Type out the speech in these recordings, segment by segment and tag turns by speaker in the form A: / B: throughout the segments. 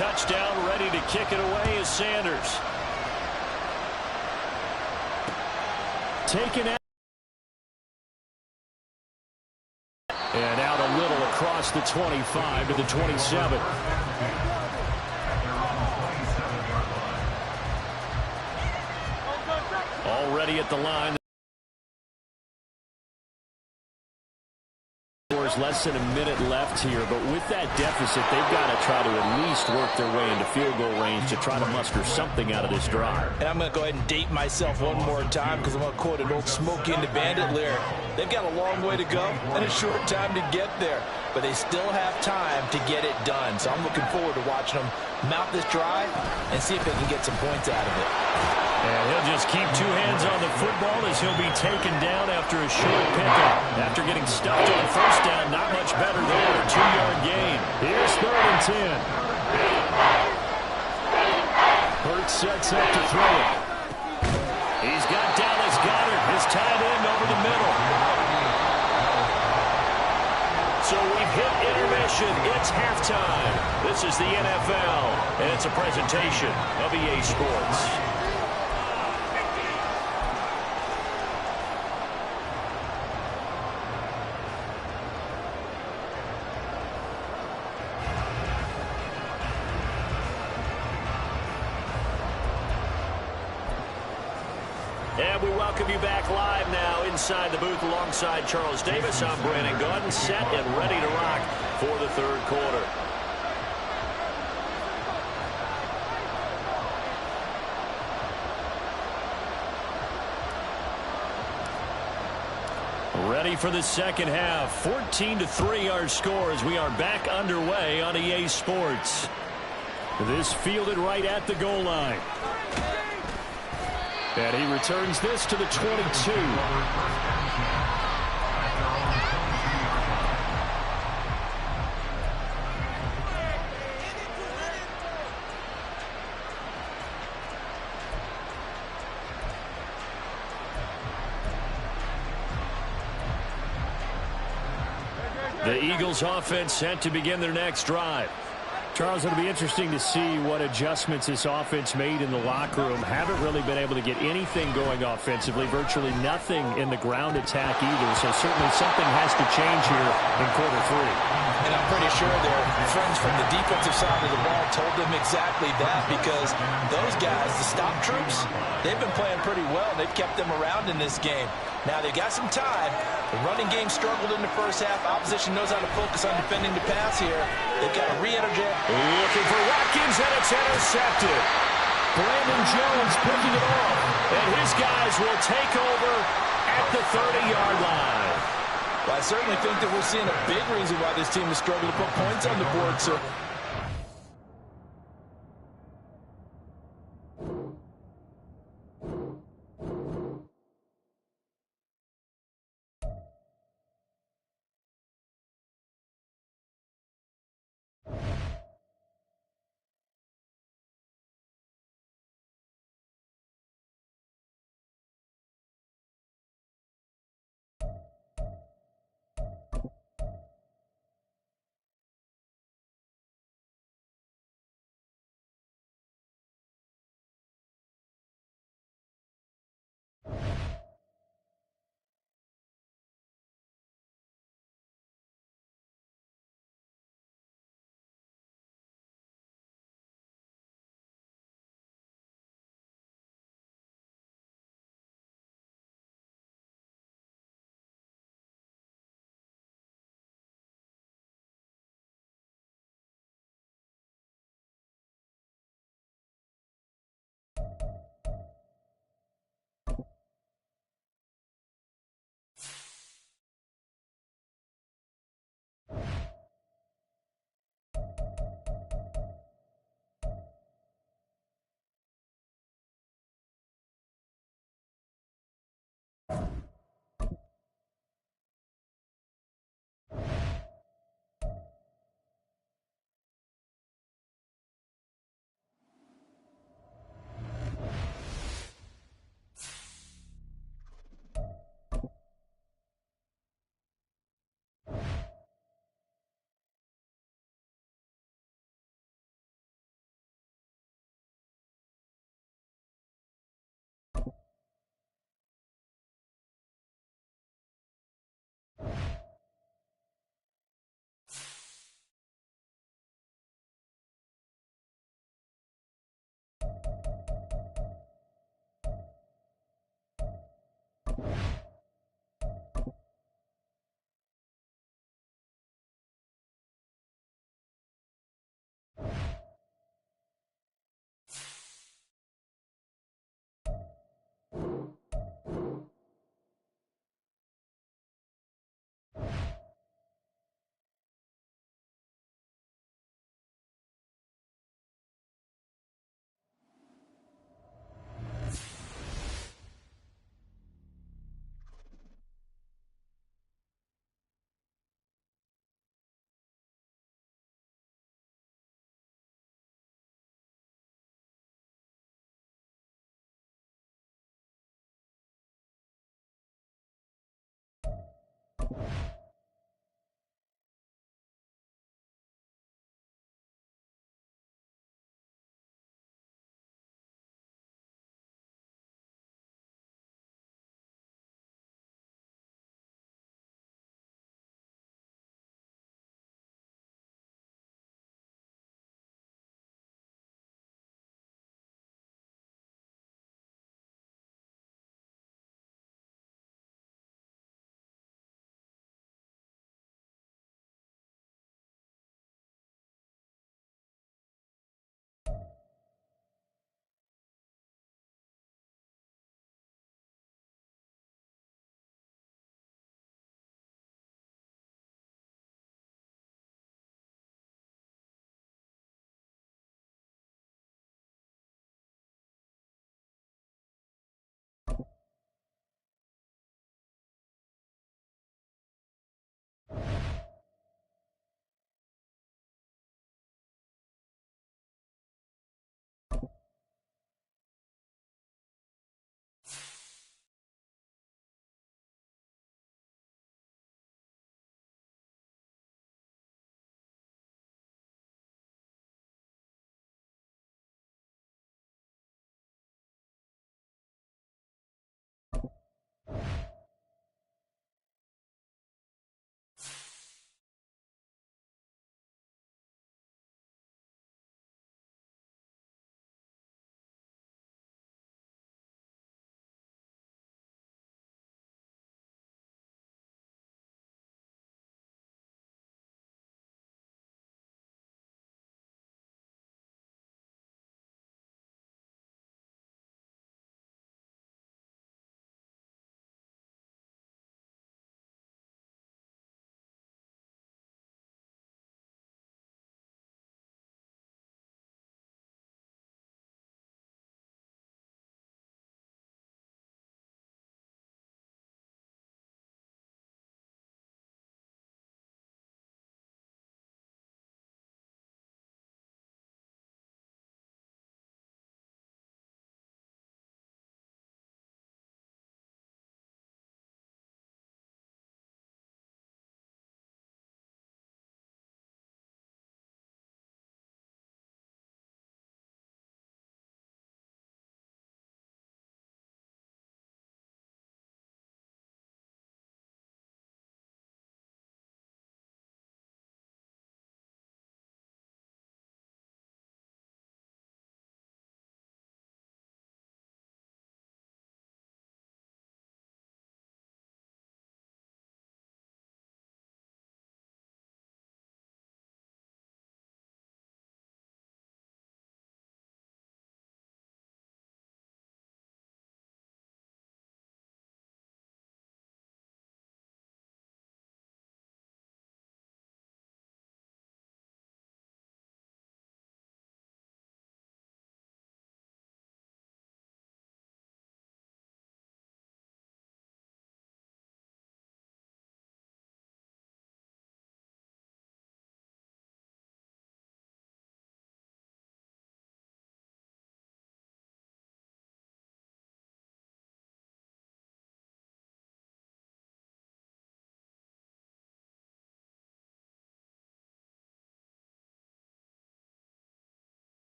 A: touchdown, ready to kick it away is Sanders. Taken out. And out a little across the 25 to the 27. Already at the line. There's less than a minute left here, but with that deficit, they've got to try to at least work their way into field goal range to try to muster something out of this drive.
B: And I'm going to go ahead and date myself one more time because I'm going to quote an old Smokey and the Bandit lyric. They've got a long way to go and a short time to get there, but they still have time to get it done. So I'm looking forward to watching them mount this drive and see if they can get some points out of it.
A: And he'll just keep two hands on the football as he'll be taken down after a short pickup. After getting stuffed on first down, not much better there. A 2-yard gain. Here's 3rd and 10. Hurts sets up to throw it. He's got Dallas Goedert, his tight end, over the middle. So we've hit intermission. It's halftime. This is the NFL, and it's a presentation of EA Sports. And we welcome you back live now inside the booth alongside Charles Davis. I'm Brandon Gaudin, set and ready to rock for the 3rd quarter. Ready for the second half. 14-3 our score as we are back underway on EA Sports. This fielded right at the goal line. And he returns this to the 22. The Eagles offense set to begin their next drive. Charles, it'll be interesting to see what adjustments this offense made in the locker room. Haven't really been able to get anything going offensively, virtually nothing in the ground attack either. So certainly something has to change here in quarter 3.
B: And I'm pretty sure their friends from the defensive side of the ball told them exactly that, because those guys, the stop troops, they've been playing pretty well. They've kept them around in this game. Now they've got some time. The running game struggled in the first half. Opposition knows how to focus on defending the pass here. They've got to re-energize.
A: Looking for Watkins, and it's intercepted. Brandon Jones picking it off. And his guys will take over at the 30-yard line.
B: Well, I certainly think that we're seeing a big reason why this team is struggling to put points on the board. So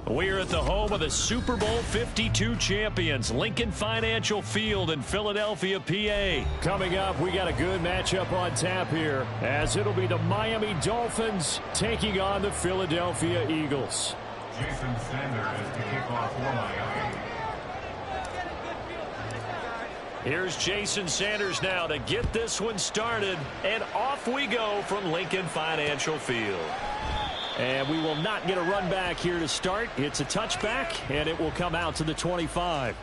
A: We're at the home of the Super Bowl 52 champions, Lincoln Financial Field in Philadelphia, PA. Coming up, we got a good matchup on tap here, as it'll be the Miami Dolphins taking on the Philadelphia Eagles.
C: Jason Sanders is the kickoff for Miami.
A: Here's Jason Sanders now to get this one started, and off we go from Lincoln Financial Field. And we will not get a run back here to start. It's a touchback, and it will come out to the 25.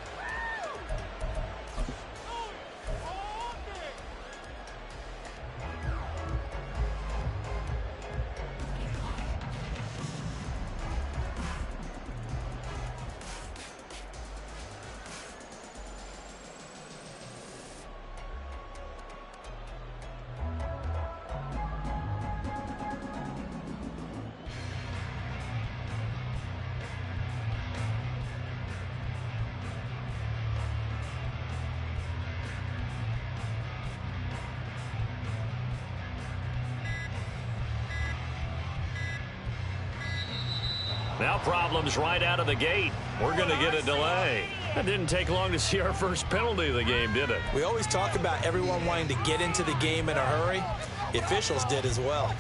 A: Now problems right out of the gate. We're going to get a delay. It didn't take long to see our first penalty of the game, did it?
B: We always talk about everyone wanting to get into the game in a hurry. The officials did as well.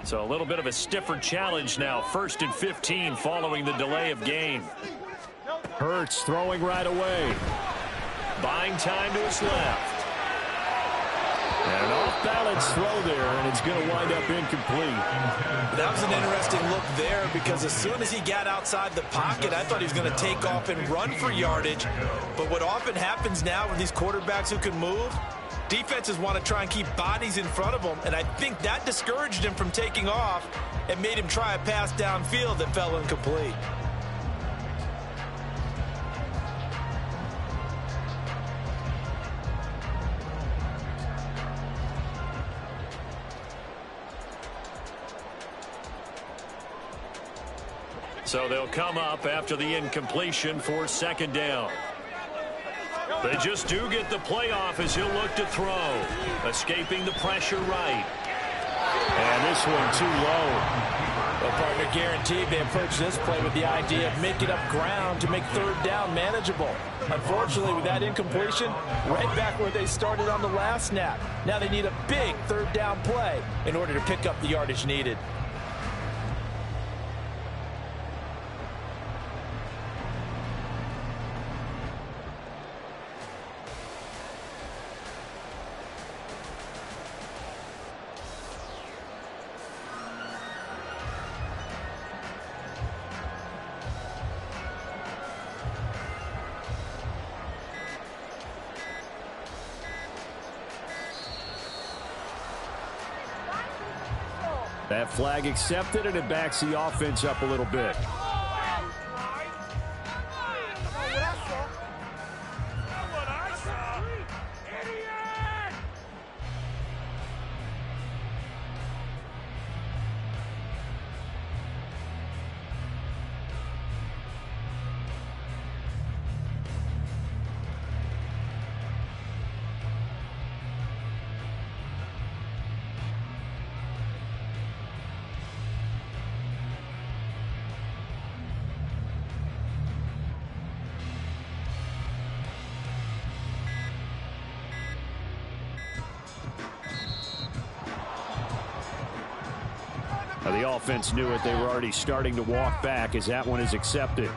A: So a little bit of a stiffer challenge now. 1st and 15 following the delay of game. Hurts throwing right away. Buying time to his left. And an off-balance throw there, and it's going to wind up incomplete.
B: That was an interesting look there, because as soon as he got outside the pocket, I thought he was going to take off and run for yardage. But what often happens now with these quarterbacks who can move, defenses want to try and keep bodies in front of them, and I think that discouraged him from taking off and made him try a pass downfield that fell incomplete.
A: So they'll come up after the incompletion for 2nd down. They just do get the play off as he'll look to throw. Escaping the pressure right. And this one too low.
B: Well, partner, guaranteed they approach this play with the idea of making up ground to make 3rd down manageable. Unfortunately, with that incompletion, right back where they started on the last snap. Now they need a big 3rd down play in order to pick up the yardage needed.
A: That flag accepted, and it backs the offense up a little bit. The offense knew it. They were already starting to walk back as that one is accepted.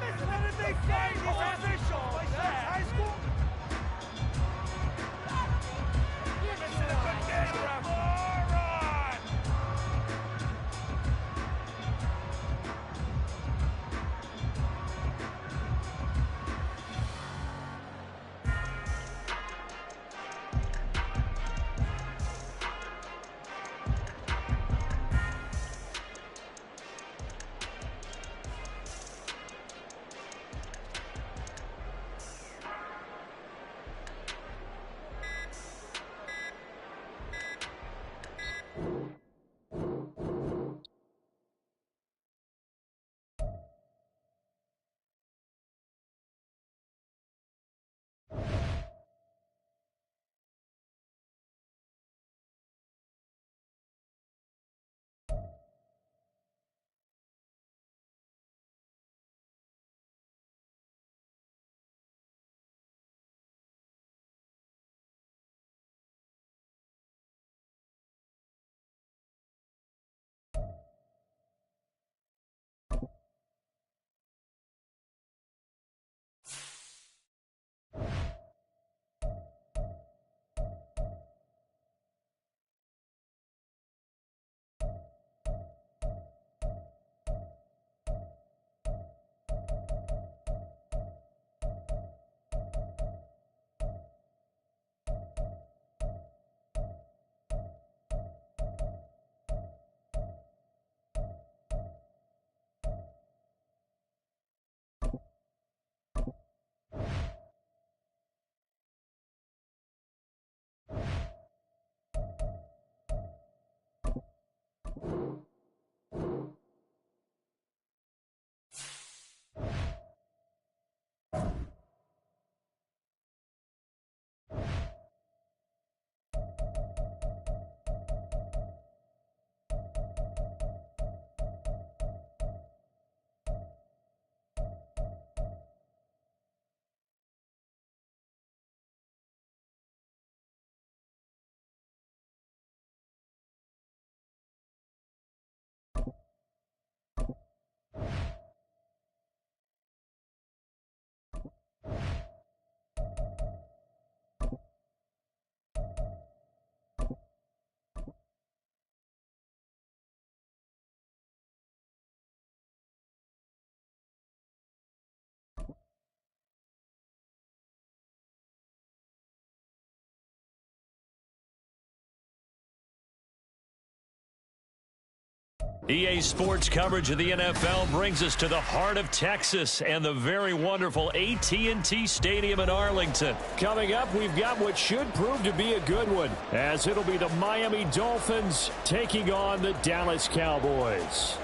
A: EA Sports coverage of the NFL brings us to the heart of Texas and the very wonderful AT&T Stadium in Arlington. Coming up, we've got what should prove to be a good one, as it'll be the Miami Dolphins taking on the Dallas Cowboys.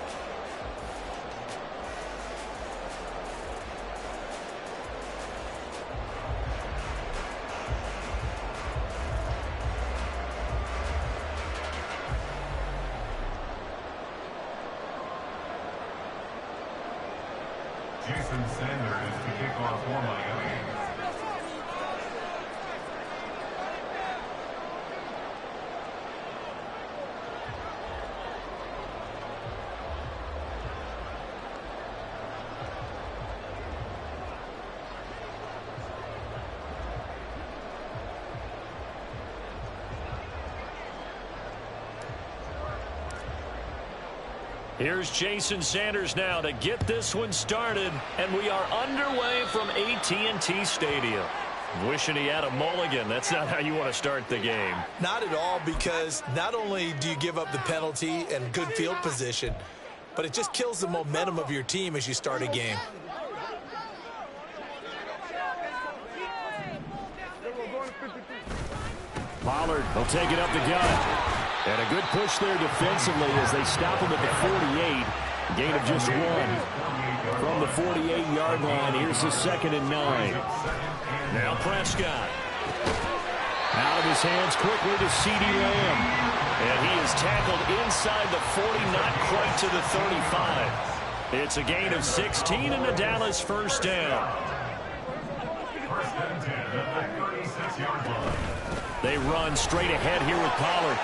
C: Jason Sanders to kick off for Miami.
A: Here's Jason Sanders now to get this one started, and we are underway from AT&T Stadium. Wishing he had a mulligan. That's not how you want to start the game.
B: Not at all, because not only do you give up the penalty and good field position, but it just kills the momentum of your team as you start a game.
A: Pollard will take it up the gut. And a good push there defensively as they stop him at the 48. Gain of just 1. From the 48-yard line, here's the 2nd and 9. Now Prescott. Out of his hands quickly to CeeDee Lamb. And he is tackled inside the 40, not quite to the 35. It's a gain of 16 and a Dallas first down.
C: First and 10 at the 36-yard line.
A: They run straight ahead here with Pollard.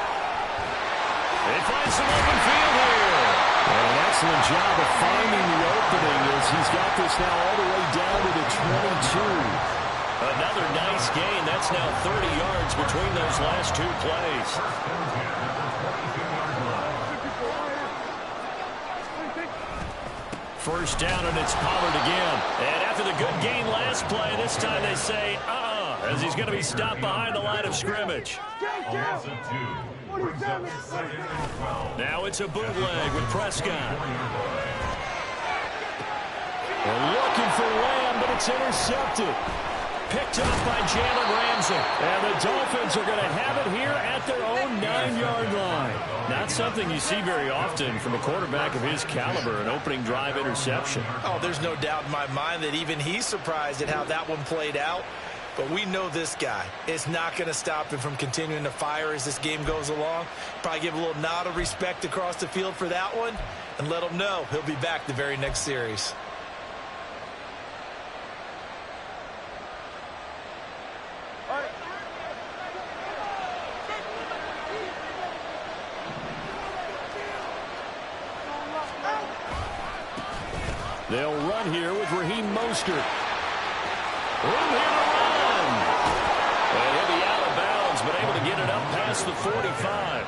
A: They find some open field here. And an excellent job of finding the opening as he's got this now all the way down to the 22. Another nice gain. That's now 30 yards between those last 2 plays. First down, and it's Pollard again. And after the good gain last play, this time they say, as he's going to be stopped behind the line of scrimmage. Now it's a bootleg with Prescott. They're looking for Lamb, but it's intercepted. Picked up by Jalen Ramsey. And the Dolphins are going to have it here at their own 9-yard line. Not something you see very often from a quarterback of his caliber, an opening drive interception.
B: Oh, there's no doubt in my mind that even he's surprised at how that one played out. But we know this guy is not going to stop him from continuing to fire as this game goes along. Probably give a little nod of respect across the field for that one and let him know he'll be back the very next series.
A: They'll run here with Raheem Mostert. Room here to run. And he'll be out of bounds, but able to get it up past the 45.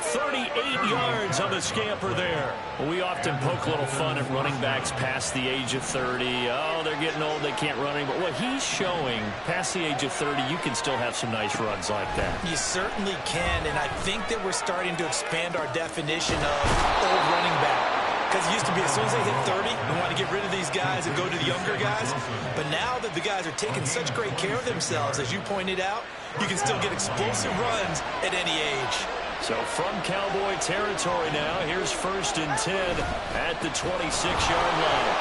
A: 38 yards on the scamper there. We often poke a little fun at running backs past the age of 30. Oh, they're getting old, they can't run anymore. What he's showing, past the age of 30, you can still have some nice runs like that.
B: You certainly can, and I think that we're starting to expand our definition of old running back. Because it used to be as soon as they hit 30, we want to get rid of these guys and go to the younger guys. But now that the guys are taking such great care of themselves, as you pointed out, you can still get explosive runs at any age.
A: So from Cowboy territory now, here's 1st and 10 at the 26-yard line.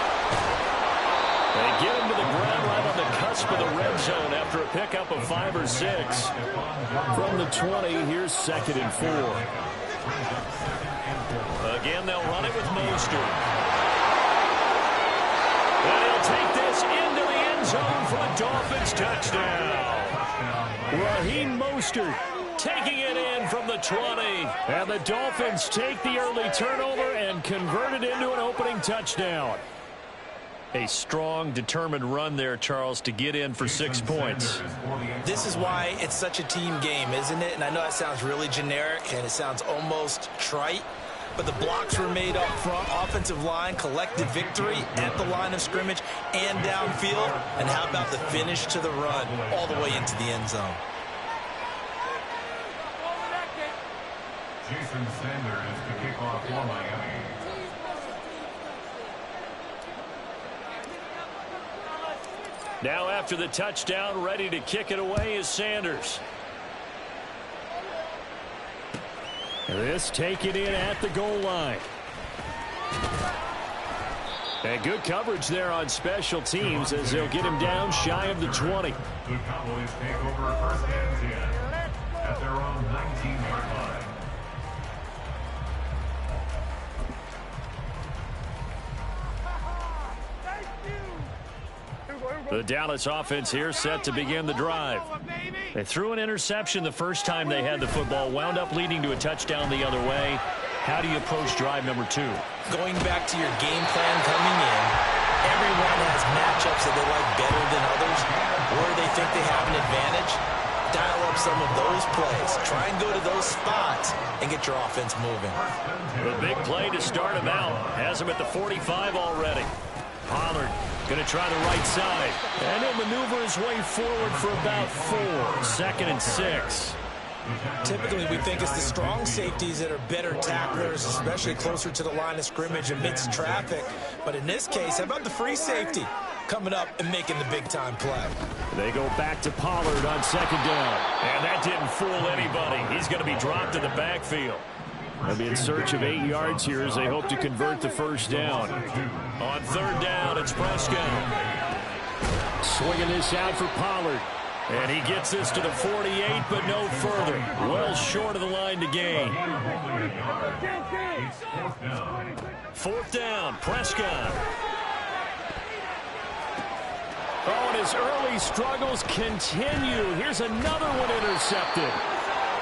A: They get him to the ground right on the cusp of the red zone after a pickup of 5 or 6. From the 20, here's 2nd and 4. Again, they'll run it with Mostert. And he'll take this into the end zone for a Dolphins touchdown. Raheem Mostert taking it in from the 20. And the Dolphins take the early turnover and convert it into an opening touchdown. A strong, determined run there, Charles, to get in for 6 points.
B: This is why it's such a team game, isn't it? And I know that sounds really generic and it sounds almost trite, but the blocks were made up front. Offensive line collected victory at the line of scrimmage and downfield. And how about the finish to the run all the way into the end zone?
C: Jason Sanders to kick off for Miami.
A: Now after the touchdown, ready to kick it away is Sanders. This taken in at the goal line. And good coverage there on special teams as they'll get him down shy of the 20.
C: The Cowboys take over first and 10 at their own 19-yard line.
A: The Dallas offense here set to begin the drive. They threw an interception the first time they had the football, wound up leading to a touchdown the other way. How do you approach drive number 2?
B: Going back to your game plan coming in, everyone has matchups that they like better than others, where they think they have an advantage. Dial up some of those plays. Try and go to those spots and get your offense moving.
A: The big play to start him out. Has him at the 45 already. Pollard going to try the right side. And he'll maneuver his way forward for about 4. 2nd and 6.
B: Typically, we think it's the strong safeties that are better tacklers, especially closer to the line of scrimmage amidst traffic. But in this case, how about the free safety coming up and making the big-time play?
A: They go back to Pollard on 2nd down. And that didn't fool anybody. He's going to be dropped in the backfield. They'll be in search of 8 yards here as they hope to convert the first down. On 3rd down, it's Prescott. Swinging this out for Pollard. And he gets this to the 48, but no further. Well short of the line to gain. 4th down, Prescott. Oh, and his early struggles continue. Here's another one intercepted.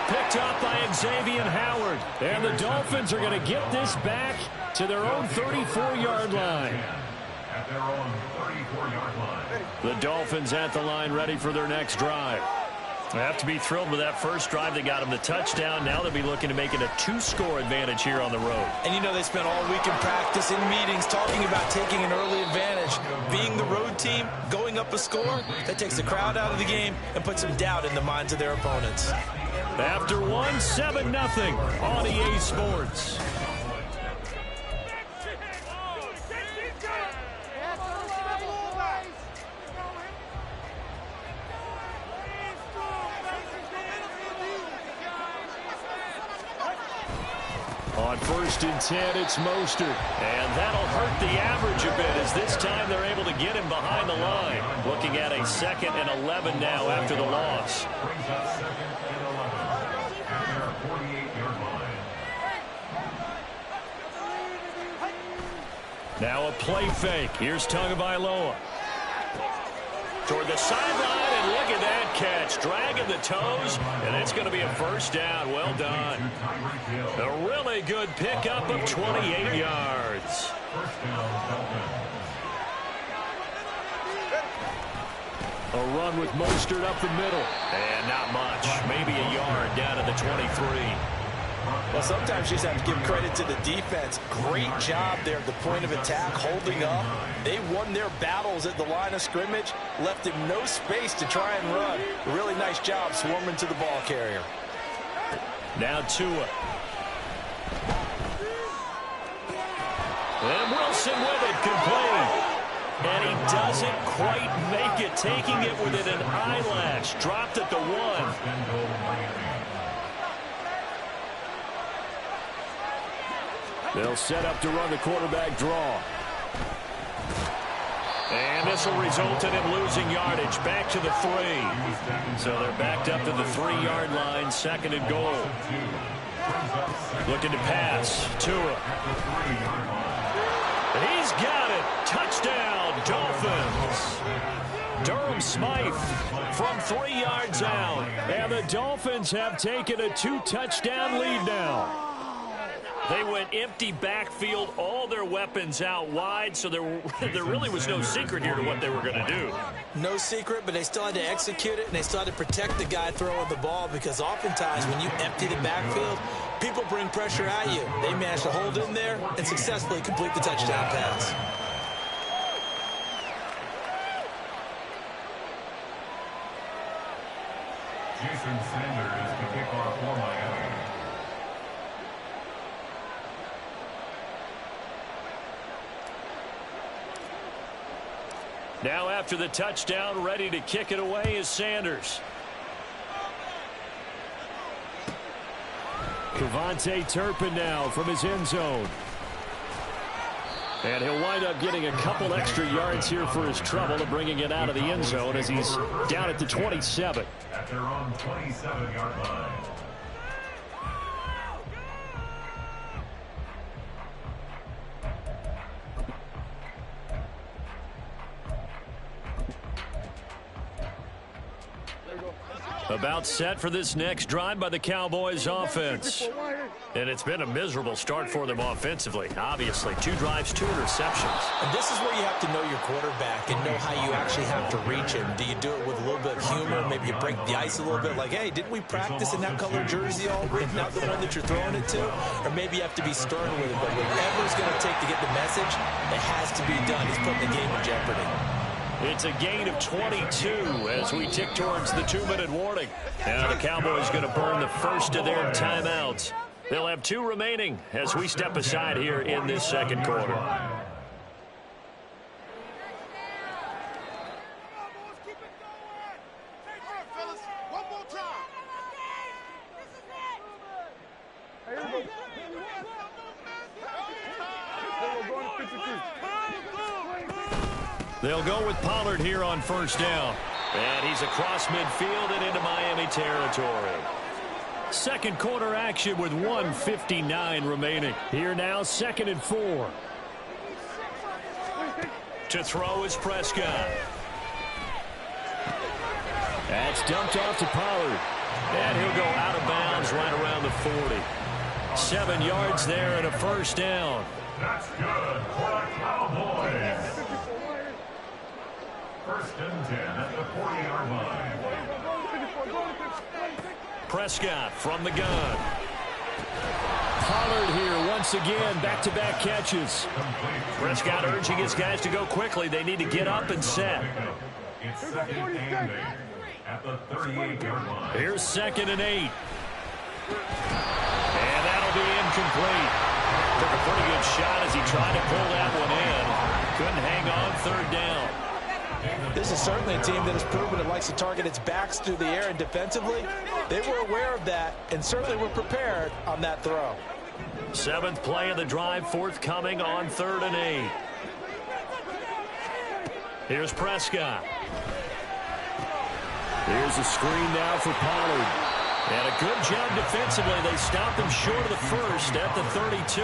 A: Picked up by Xavier Howard. And the Dolphins are going to get this back to their own 34-yard line.
C: At their own 34-yard line.
A: The Dolphins at the line ready for their next drive. They have to be thrilled with that first drive. They got them the touchdown. Now they'll be looking to make it a 2-score advantage here on the road.
B: And you know they spent all week in practice, in meetings, talking about taking an early advantage. Being the road team, going up a score, that takes the crowd out of the game and puts some doubt in the minds of their opponents.
A: After 7-0 on EA Sports. On 1st and 10, it's Mostert. And that'll hurt the average a bit as this time they're able to get him behind the line. Looking at a 2nd and 11 now after the loss.
C: Brings up 2nd and 11 at their 48-yard line.
A: Now a play fake. Here's Tagovailoa. Toward the sideline, and look at that catch. Dragging the toes, and it's going to be a first down. Well done. A really good pickup of 28 yards.
C: First down, Dolphins.
A: A run with Mostert up the middle. And not much. Maybe a yard down to the 23.
B: Well, sometimes you just have to give credit to the defense. Great job there at the point of attack, holding up. They won their battles at the line of scrimmage, left him no space to try and run. A really nice job swarming to the ball carrier.
A: Now Tua. And Wilson with it, complete. And he doesn't quite make it, taking it within an eyelash. Dropped at the 1. They'll set up to run the quarterback draw. And this will result in him losing yardage. Back to the 3. So they're backed up to the 3-yard line. 2nd and goal. Looking to pass. Tua. He's got it. Touchdown, Dolphins. Durham Smythe from 3 yards out. And the Dolphins have taken a 2-touchdown lead now. They went empty backfield, all their weapons out wide, so there really was no secret here to what they were going to do.
B: No secret, but they still had to execute it, and they still had to protect the guy throwing the ball, because oftentimes when you empty the backfield, people bring pressure at you. They managed to hold in there and successfully complete the touchdown pass.
C: Jason Sanders to kick off for Miami.
A: Now after the touchdown, ready to kick it away is Sanders. Kevontae Turpin now from his end zone. And he'll wind up getting a couple extra yards here for his trouble to bringing it out of the end zone as he's down at the 27.
C: At their own 27-yard line.
A: About set for this next drive by the Cowboys offense. And it's been a miserable start for them offensively. Obviously, 2 drives, 2 interceptions.
B: And this is where you have to know your quarterback and know how you actually have to reach him. Do you do it with a little bit of humor? Maybe you break the ice a little bit like, hey, didn't we practice in that color jersey all week, not the one that you're throwing it to? Or maybe you have to be stern with it. But whatever it's going to take to get the message, it has to be done. He's putting the game in jeopardy.
A: It's a gain of 22 as we tick towards the 2-minute warning. Now the Cowboys going to burn the first of their timeouts. They'll have 2 remaining as we step aside here in this second quarter. They'll go with Pollard here on first down. And he's across midfield and into Miami territory. Second quarter action with 1:59 remaining. Here now, 2nd and 4. To throw is Prescott. That's dumped off to Pollard. And he'll go out of bounds right around the 40. 7 yards there and a first down.
C: That's good for the Cowboys. 1st and 10 at the 40-yard line.
A: Prescott from the gun. Pollard here once again, back-to-back catches. Prescott urging his guys to go quickly. They need to get up and set.
C: It's 2nd and 8 at the 38-yard line.
A: Here's 2nd and 8. And that'll be incomplete. Took a pretty good shot as he tried to pull that one in. Couldn't hang on 3rd down.
B: This is certainly a team that has proven it likes to target its backs through the air, and defensively, they were aware of that and certainly were prepared on that throw.
A: 7th play of the drive forthcoming on 3rd and 8. Here's Prescott. Here's a screen now for Pollard. And a good job defensively. They stopped him short of the first at the 32.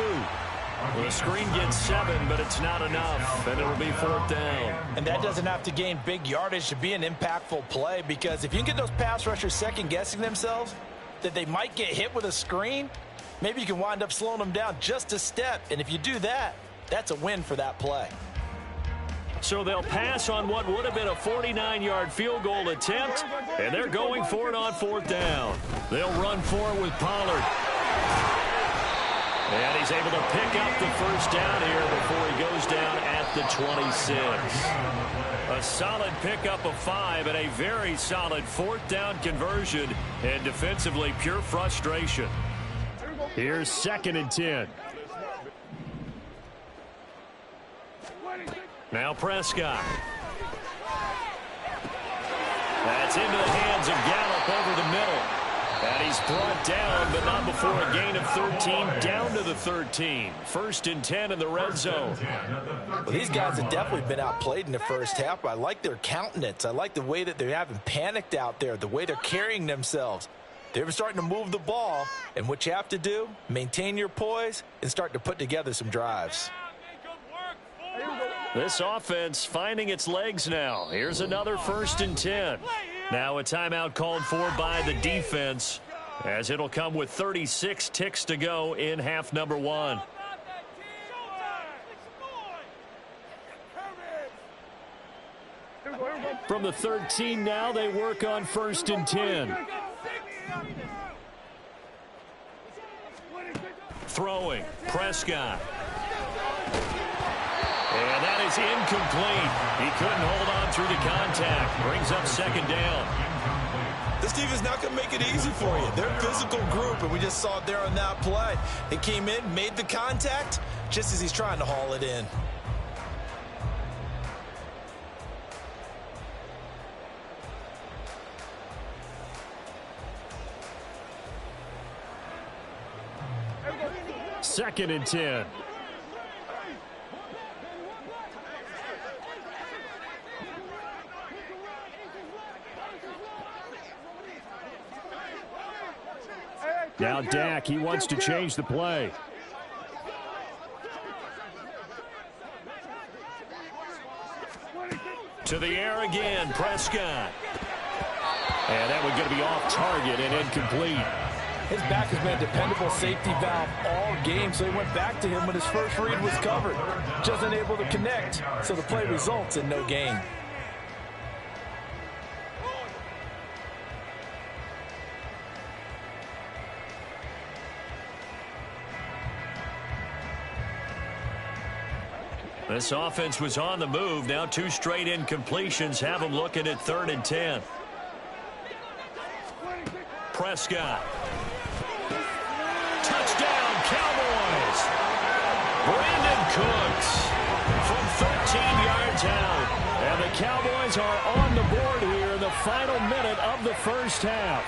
A: Well, the screen gets 7, but it's not enough, and it'll be 4th down.
B: And that doesn't have to gain big yardage to be an impactful play, because if you can get those pass rushers second-guessing themselves that they might get hit with a screen, maybe you can wind up slowing them down just a step. And if you do that, that's a win for that play.
A: So they'll pass on what would have been a 49-yard field goal attempt, and they're going for it on 4th down. They'll run for it with Pollard. And he's able to pick up the first down here before he goes down at the 26. A solid pickup of 5 and a very solid 4th down conversion. And defensively, pure frustration. Here's 2nd and 10. Now Prescott. That's into the hands of Gallup over the middle. And he's brought down, but not before a gain of 13, down to the 13. 1st and 10 in the red zone.
B: Well, these guys have definitely been outplayed in the first half. I like their countenance. I like the way that they haven't panicked out there, the way they're carrying themselves. They're starting to move the ball, and what you have to do, maintain your poise and start to put together some drives.
A: This offense finding its legs now. Here's another 1st and 10. Now a timeout called for by the defense, as it'll come with 36 ticks to go in half number 1. From the 13 now, they work on 1st and 10. Throwing, Prescott. And that is incomplete. He couldn't hold on through the contact. Brings up 2nd down.
B: This team is not going to make it easy for you. They're a physical group, and we just saw it there on that play. They came in, made the contact, just as he's trying to haul it in.
A: 2nd and 10. Now Dak, he wants to change the play. To the air again, Prescott. And that one's going to be off target and incomplete.
B: His back has been a dependable safety valve all game, so he went back to him when his first read was covered. Just unable to connect, so the play results in no gain.
A: This offense was on the move. Now 2 straight incompletions have them looking at 3rd and 10. Prescott. Touchdown, Cowboys. Brandon Cooks from 13 yards out. And the Cowboys are on the board here in the final minute of the first half.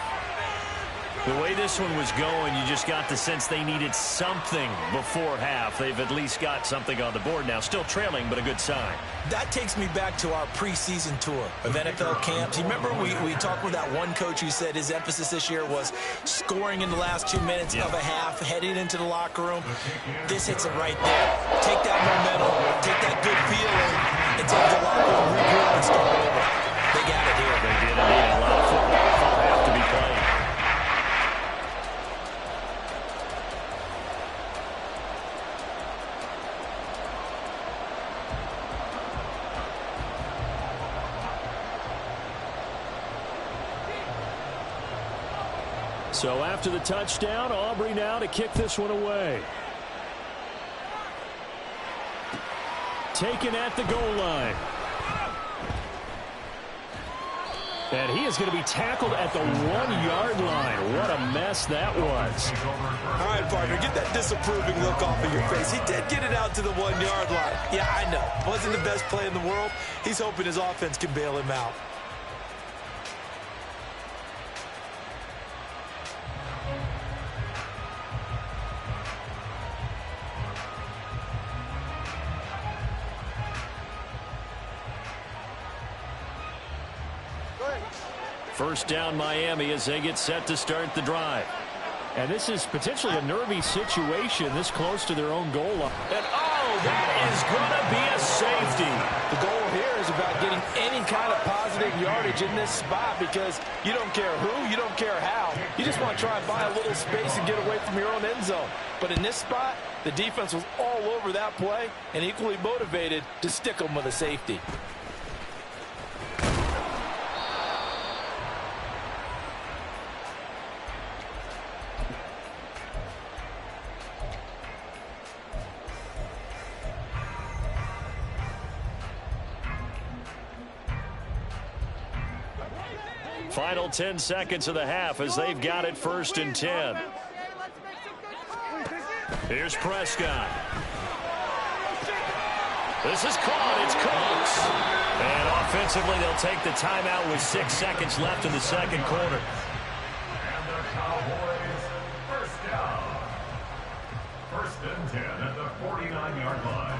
A: The way this one was going, you just got the sense they needed something before half. They've at least got something on the board now. Still trailing, but a good sign.
B: That takes me back to our preseason tour of NFL camps. You remember we talked with that one coach who said his emphasis this year was scoring in the last 2 minutes of a half, heading into the locker room. This hits it right there. Take that momentum, take that good feeling, and take the locker room, regroup, and start over. They got it here.
A: They did indeed. A lot of football full half to be played. So after the touchdown, Aubrey now to kick this one away. Taken at the goal line. And he is going to be tackled at the 1-yard line. What a mess that was.
B: All right, partner, get that disapproving look off of your face. He did get it out to the 1-yard line. Yeah, I know. Wasn't the best play in the world. He's hoping his offense can bail him out.
A: First down Miami as they get set to start the drive. And this is potentially a nervy situation this close to their own goal line. And that is going to be a safety.
B: The goal here is about getting any kind of positive yardage in this spot because you don't care who, you don't care how. You just want to try and buy a little space and get away from your own end zone. But in this spot, the defense was all over that play and equally motivated to stick them with a safety.
A: Final 10 seconds of the half as they've got it 1st and 10. Here's Prescott. This is caught. It's Cooks. And offensively, they'll take the timeout with 6 seconds left in the second quarter.
C: And the Cowboys, first down. 1st and 10 at the 49-yard line.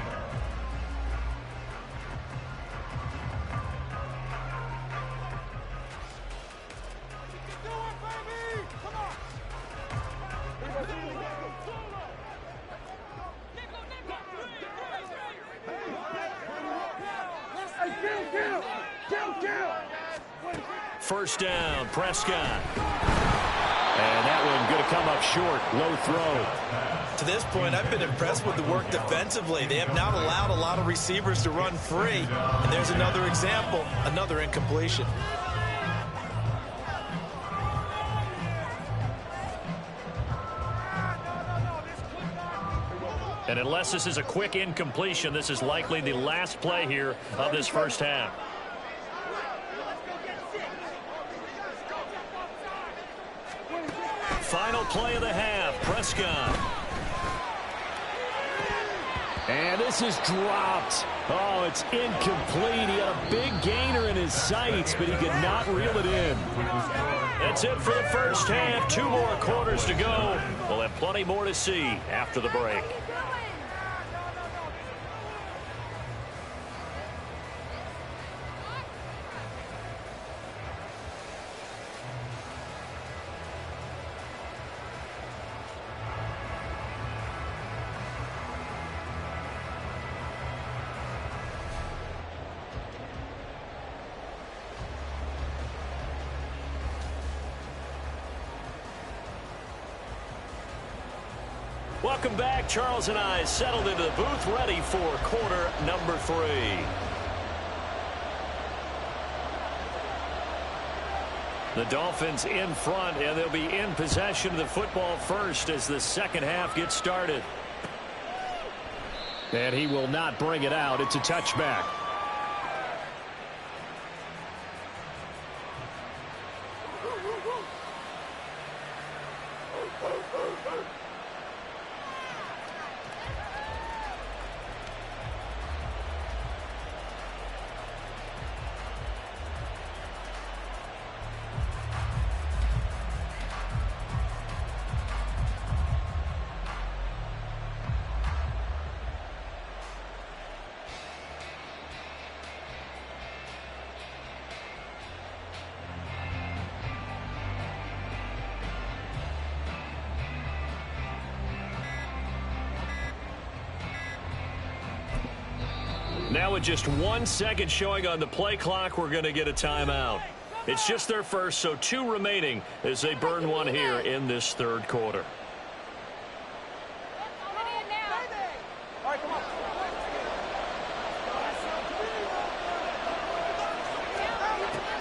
A: First down, Prescott. And that one going to come up short. Low throw.
B: To this point, I've been impressed with the work defensively. They have not allowed a lot of receivers to run free. And there's another example, another incompletion.
A: And unless this is a quick incompletion, this is likely the last play here of this first half. Final play of the half, Prescott. And this is dropped. Oh, it's incomplete. He had a big gainer in his sights, but he could not reel it in. And That's it for the first half. 2 more quarters to go. We'll have plenty more to see after the break. Welcome back. Charles and I settled into the booth, ready for quarter number 3. The Dolphins in front, and they'll be in possession of the football first as the second half gets started. And he will not bring it out. It's a touchback. Now with just 1 second showing on the play clock, we're going to get a timeout. It's just their first, so 2 remaining as they burn one here in this third quarter.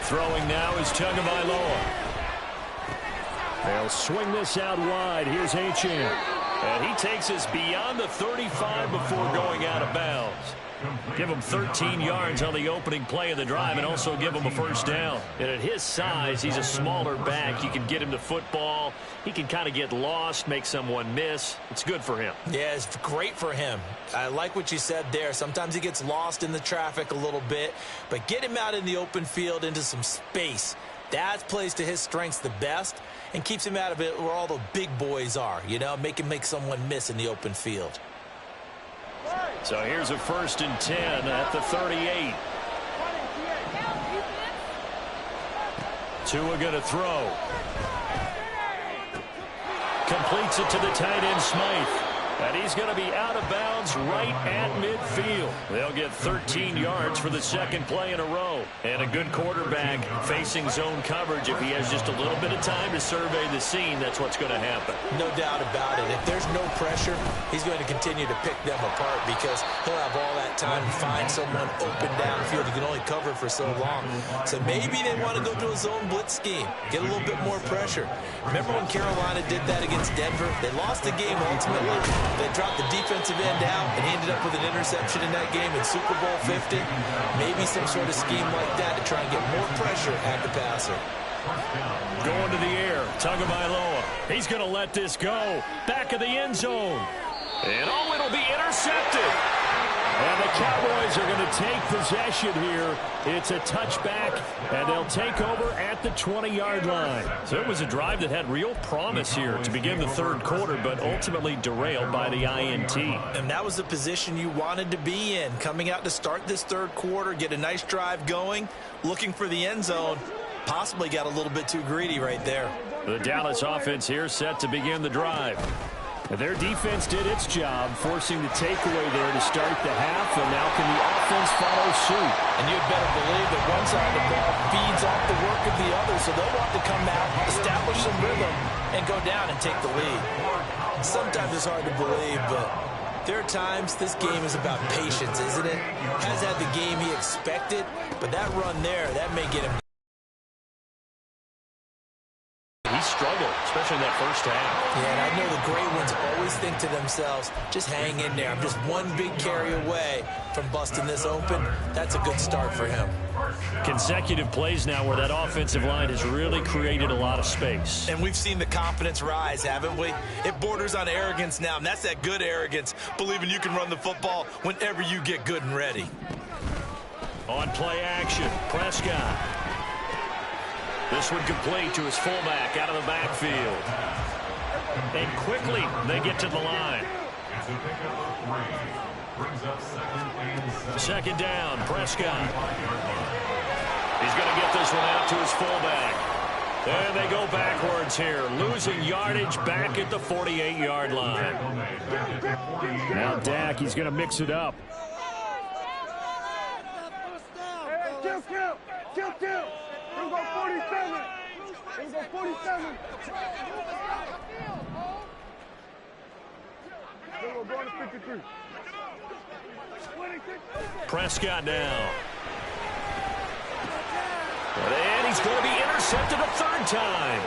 A: Throwing now is Tagovailoa. They'll swing this out wide. Here's Achane. And he takes us beyond the 35 before going out of bounds. Give him 13 yards on the opening play of the drive and also give him a first down. And at his size, he's a smaller back. You can get him the football. He can kind of get lost, make someone miss. It's good for him.
B: Yeah, it's great for him. I like what you said there. Sometimes he gets lost in the traffic a little bit, but get him out in the open field into some space. That plays to his strengths the best and keeps him out of it where all the big boys are, you know, make him make someone miss in the open field.
A: So here's a 1st and 10 at the 38. Tua going to throw. Completes it to the tight end, Smythe. And he's going to be out of bounds right at midfield. They'll get 13 yards for the second play in a row. And a good quarterback facing zone coverage. If he has just a little bit of time to survey the scene, that's what's going to happen.
B: No doubt about it. If there's no pressure, he's going to continue to pick them apart because he'll have all that time to find someone open downfield. He can only cover for so long. So maybe they want to go to a zone blitz scheme, get a little bit more pressure. Remember when Carolina did that against Denver? They lost the game ultimately. They dropped the defensive end out and ended up with an interception in that game in Super Bowl 50. Maybe some sort of scheme like that to try and get more pressure at the passer.
A: Going to the air, Tagovailoa. He's going to let this go. Back of the end zone. And oh, it'll be intercepted. And the Cowboys are going to take possession here. It's a touchback, and they'll take over at the 20-yard line. So it was a drive that had real promise here to begin the third quarter, but ultimately derailed by the INT.
B: And that was the position you wanted to be in, coming out to start this third quarter, get a nice drive going, looking for the end zone. Possibly got a little bit too greedy right there.
A: The Dallas offense here set to begin the drive. Their defense did its job, forcing the takeaway there to start the half, and now can the offense follow suit?
B: And you'd better believe that one side of the ball feeds off the work of the other, so they'll want to come out, establish some rhythm, and go down and take the lead. Sometimes it's hard to believe, but there are times this game is about patience, isn't it? Has had the game he expected, but that run there, that may get him.
A: He struggled, especially in that first half.
B: Yeah, and I know the great ones always think to themselves, just hang in there. I'm just one big carry away from busting this open. That's a good start for him.
A: Consecutive plays now where that offensive line has really created a lot of space.
B: And we've seen the confidence rise, haven't we? It borders on arrogance now, and that's that good arrogance, believing you can run the football whenever you get good and ready.
A: On play action, Prescott. This one complete to his fullback out of the backfield. And quickly they get to the line.
C: It's a pickup of 3. Brings up 2nd and 7.
A: Second down, Prescott. He's going to get this one out to his fullback. And they go backwards here, losing yardage back at the 48-yard line. Now Dak, he's going to mix it up.
D: Kill. Here we go 47. Here we go 47. Here we go going to 53.
A: Prescott now. And he's going to be intercepted a third time.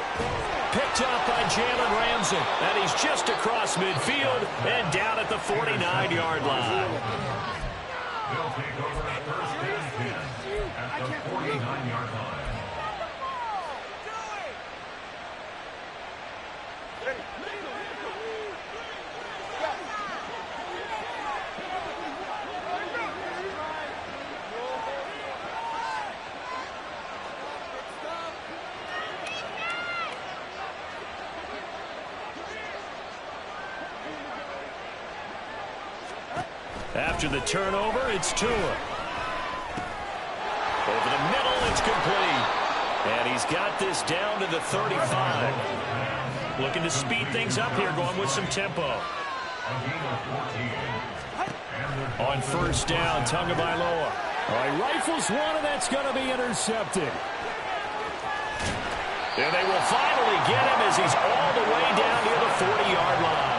A: Picked up by Jalen Ramsey. And he's just across midfield and down at the 49-yard line.
C: They'll take over at 1st and 10 at the 49-yard line.
A: After the turnover, it's Tua. Over the middle, it's complete. And he's got this down to the 35. Looking to speed things up here, going with some tempo. On first down, Tagovailoa. All right, rifles one, and that's going to be intercepted. And they will finally get him as he's all the way down near the 40-yard line.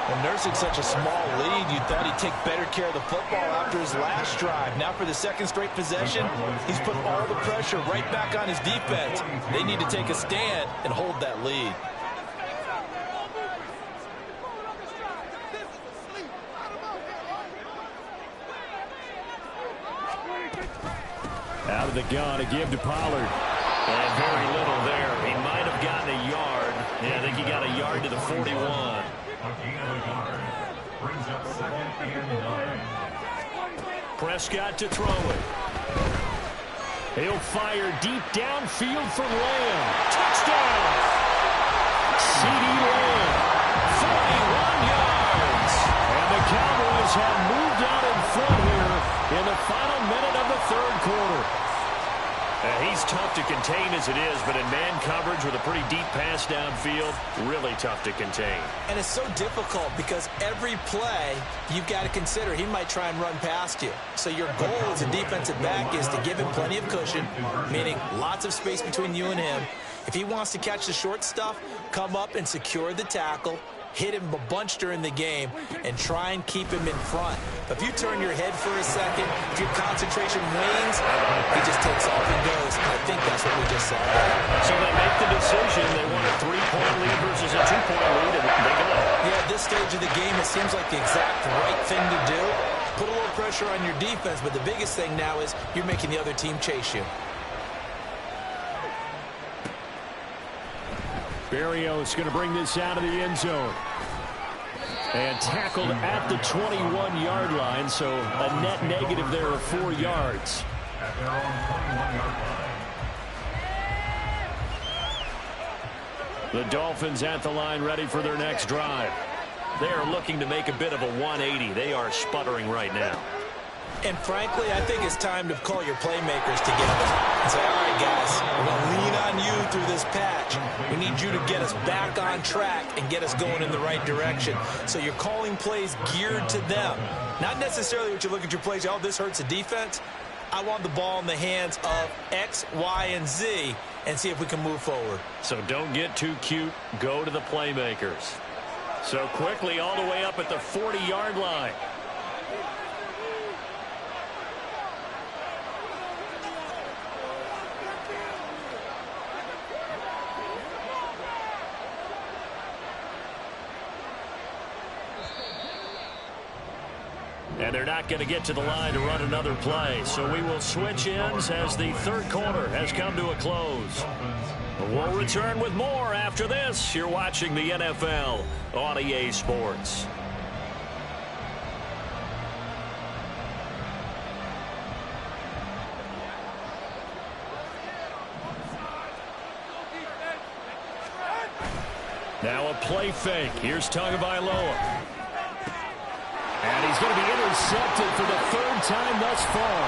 B: And nursing such a small lead, you thought he'd take better care of the football after his last drive. Now for the second straight possession, he's put all the pressure right back on his defense. They need to take a stand and hold that lead.
A: Out of the gun to give to Pollard. And very little there. He might have gotten a yard. Yeah, I think he got a yard to the 41.
C: Brings up 2nd and 9.
A: Prescott to throw it. He'll fire deep downfield for Lamb. Touchdown! CeeDee Lamb, 41 yards. And the Cowboys have moved out in front here in the final minute of the third quarter. He's tough to contain as it is, but in man coverage with a pretty deep pass downfield, really tough to contain.
B: And it's so difficult because every play you've got to consider he might try and run past you. So your goal as a defensive back is to give him plenty of cushion, meaning lots of space between you and him. If he wants to catch the short stuff, come up and secure the tackle, hit him a bunch during the game, and try and keep him in front. But if you turn your head for a second, if your concentration wanes, he just takes off and goes. And I think that's what we just saw.
A: So they make the decision. They want a 3-point lead versus a 2-point lead, and they go.
B: Yeah, at this stage of the game, it seems like the exact right thing to do. Put a little pressure on your defense, but the biggest thing now is you're making the other team chase you.
A: Berrios going to bring this out of the end zone. And tackled at the 21-yard line, so a net negative there of 4 yards.
C: At their own 21-yard line.
A: The Dolphins at the line ready for their next drive. They are looking to make a bit of a 180. They are sputtering right now.
B: And frankly, I think it's time to call your playmakers together and say, all right, guys, we're going to lean on you through this patch. We need you to get us back on track and get us going in the right direction. So you're calling plays geared to them. Not necessarily what you look at your plays, oh, this hurts the defense. I want the ball in the hands of X, Y, and Z and see if we can move forward.
A: So don't get too cute. Go to the playmakers. So quickly all the way up at the 40-yard line. And they're not going to get to the line to run another play. So we will switch ends as the third quarter has come to a close. We'll return with more after this. You're watching the NFL on EA Sports. Now a play fake. Here's Tagovailoa. And he's going to be intercepted for the third time thus far.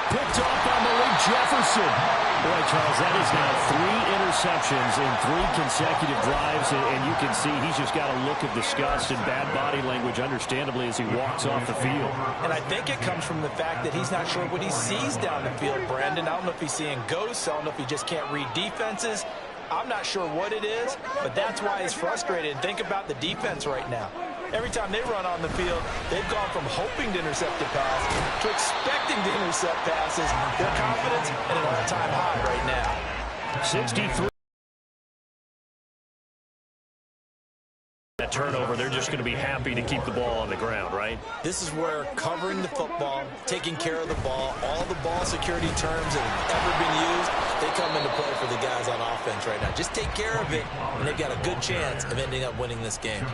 A: Picked off by Malik Jefferson. Boy, Charles, that is now 3 interceptions in 3 consecutive drives, and you can see he's just got a look of disgust and bad body language, understandably, as he walks off the field.
B: And I think it comes from the fact that he's not sure what he sees down the field, Brandon. I don't know if he's seeing ghosts. I don't know if he just can't read defenses. I'm not sure what it is, but that's why he's frustrated. Think about the defense right now. Every time they run on the field, they've gone from hoping to intercept a pass to expecting to intercept passes. Their confidence at an all-time high right now.
A: 63. That turnover, they're just going to be happy to keep the ball on the ground, right?
B: This is where covering the football, taking care of the ball, all the ball security terms that have ever been used, they come into play for the guys on offense right now. Just take care of it, and they've got a good chance of ending up winning this game.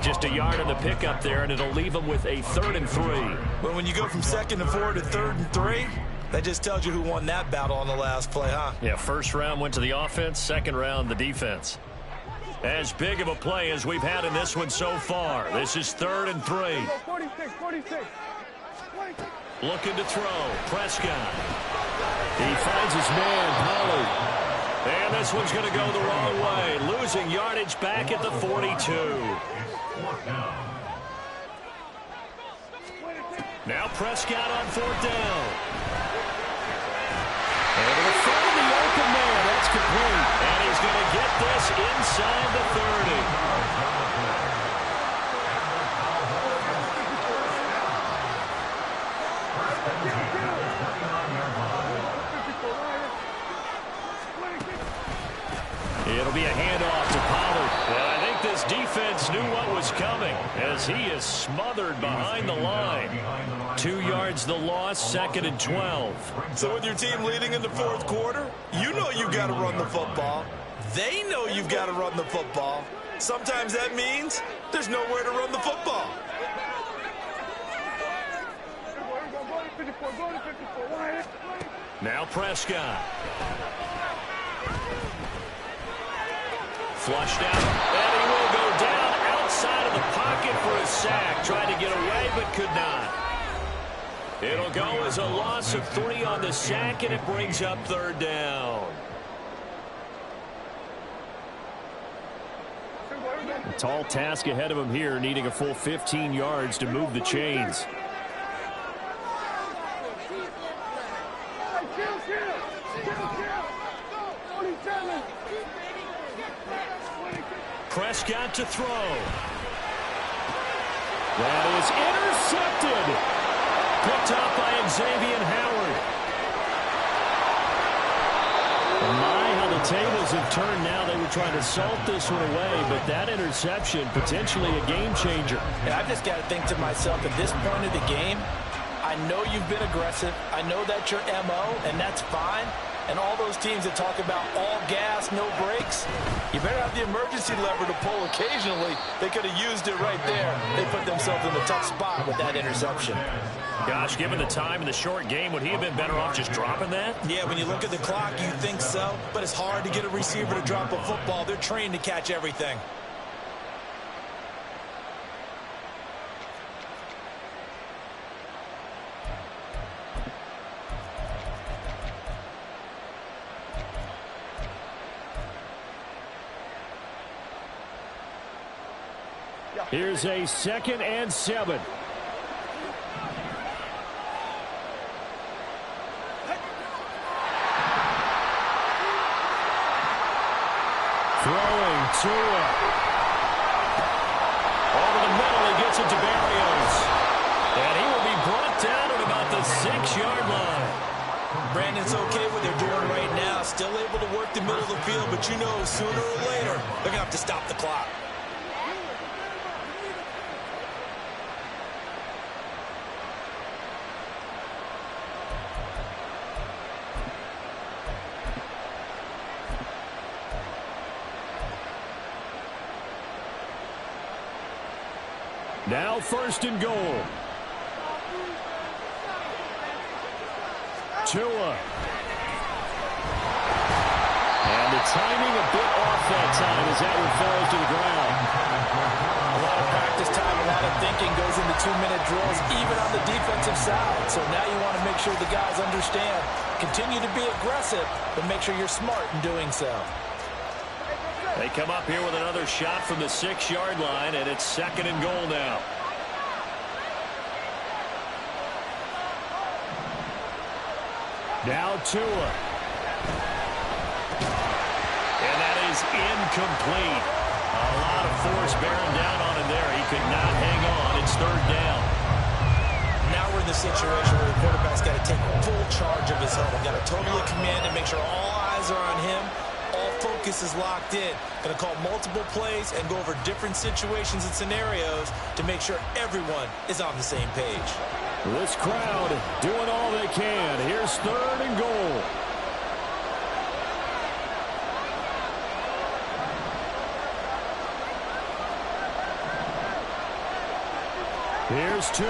A: Just a yard on the pickup there, and it'll leave them with a 3rd and 3.
B: But when you go from 2nd and 4 to 3rd and 3, that just tells you who won that battle on the last play, huh?
A: Yeah, first round went to the offense, second round the defense. As big of a play as we've had in this one so far. This is 3rd and 3.
D: 46, 46.
A: Looking to throw. Prescott. He finds his man, Pollard. And this one's going to go the wrong way. Losing yardage back at the 42. Now Prescott on 4th down. And it'll find the open man. That's complete. And he's going to get this inside the 30. It'll be a handoff to Pollard. And I think this defense knew what was coming as he is smothered behind the line. 2 yards the loss, 2nd and 12.
B: So with your team leading in the 4th quarter, you know you've got to run the football. They know you've got to run the football. Sometimes that means there's nowhere to run the football.
A: Now Prescott. Flushed out, and he will go down outside of the pocket for a sack. Tried to get away, but could not. It'll go as a loss of 3 on the sack, and it brings up 3rd down. A tall task ahead of him here, needing a full 15 yards to move the chains. Prescott to throw. That is intercepted. Picked up by Xavier Howard. My, how the tables have turned now. They were trying to salt this one away, but that interception, potentially a game changer.
B: And I've just got to think to myself, at this point of the game, I know you've been aggressive. I know that's your MO, and that's fine. And all those teams that talk about all gas, no brakes, you better have the emergency lever to pull occasionally. They could have used it right there. They put themselves in a tough spot with that interception.
A: Gosh, given the time in the short game, would he have been better off just dropping that?
B: Yeah, when you look at the clock, you think so. But it's hard to get a receiver to drop a football. They're trained to catch everything.
A: Here's a 2nd and 7. Throwing Tua. Over the middle, he gets it to Barrios. And he will be brought down at about the 6-yard line.
B: Brandon's okay what they're doing right now. Still able to work the middle of the field, but you know sooner or later they're going to have to stop the clock.
A: Now 1st and goal. Tua. And the timing a bit off that time as that one falls to the ground.
B: A lot of practice time, a lot of thinking goes into 2-minute drills, even on the defensive side. So now you want to make sure the guys understand. Continue to be aggressive, but make sure you're smart in doing so.
A: They come up here with another shot from the 6-yard line, and it's 2nd and goal now. Now Tua. And that is incomplete. A lot of force bearing down on him there. He could not hang on. It's 3rd down.
B: Now we're in the situation where the quarterback's got to take full charge of his huddle. Got to totally command and make sure all eyes are on him. All focus is locked in. Going to call multiple plays and go over different situations and scenarios to make sure everyone is on the same page.
A: This crowd doing all they can. Here's 3rd and goal. Here's Tua.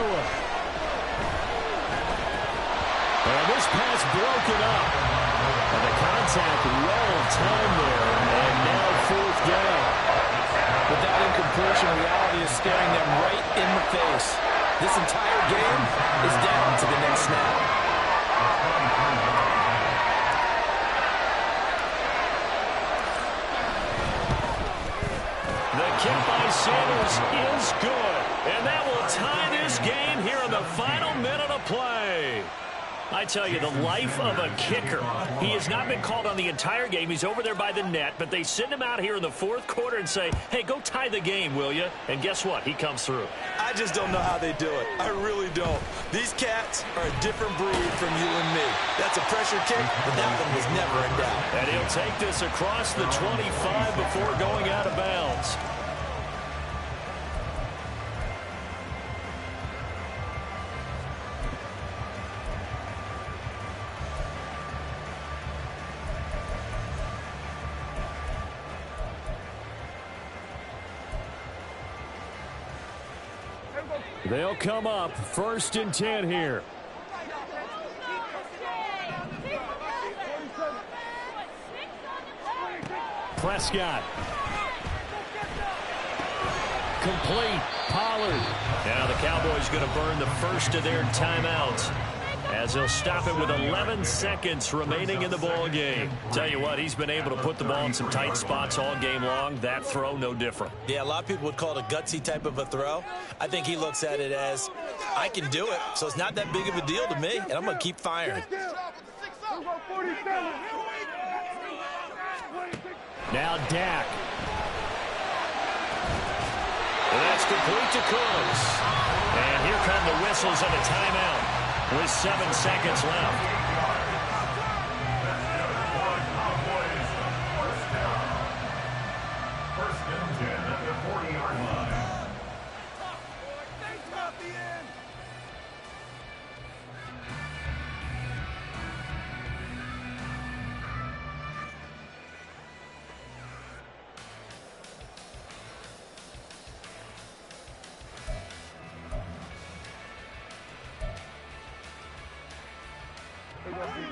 A: And this pass broken up. And the contact well timed there. And now 4th down.
B: With that incompletion, reality is staring them right in the face. This entire game is down to the next snap.
A: The kick by Sanders is good. And that will tie this game here in the final minute of play. I tell you, the life of a kicker. He has not been called on the entire game. He's over there by the net, but they send him out here in the 4th quarter and say, hey, go tie the game, will you? And guess what? He comes through.
B: I just don't know how they do it. I really don't. These cats are a different breed from you and me. That's a pressure kick, but that one was never in doubt.
A: And he'll take this across the 25 before going out of bounds. They'll come up 1st and 10 here. Prescott. Complete. Pollard. Now the Cowboys going to burn the first of their timeouts as they'll stop it with 11 seconds remaining in the ball game. Tell you what, he's been able to put the ball in some tight spots all game long. That throw, no different.
B: Yeah, a lot of people would call it a gutsy type of a throw. I think he looks at it as, I can do it, so it's not that big of a deal to me, and I'm going to keep firing.
A: Now Dak. And that's complete to Cooks. And here come the whistles and a timeout with 7 seconds left.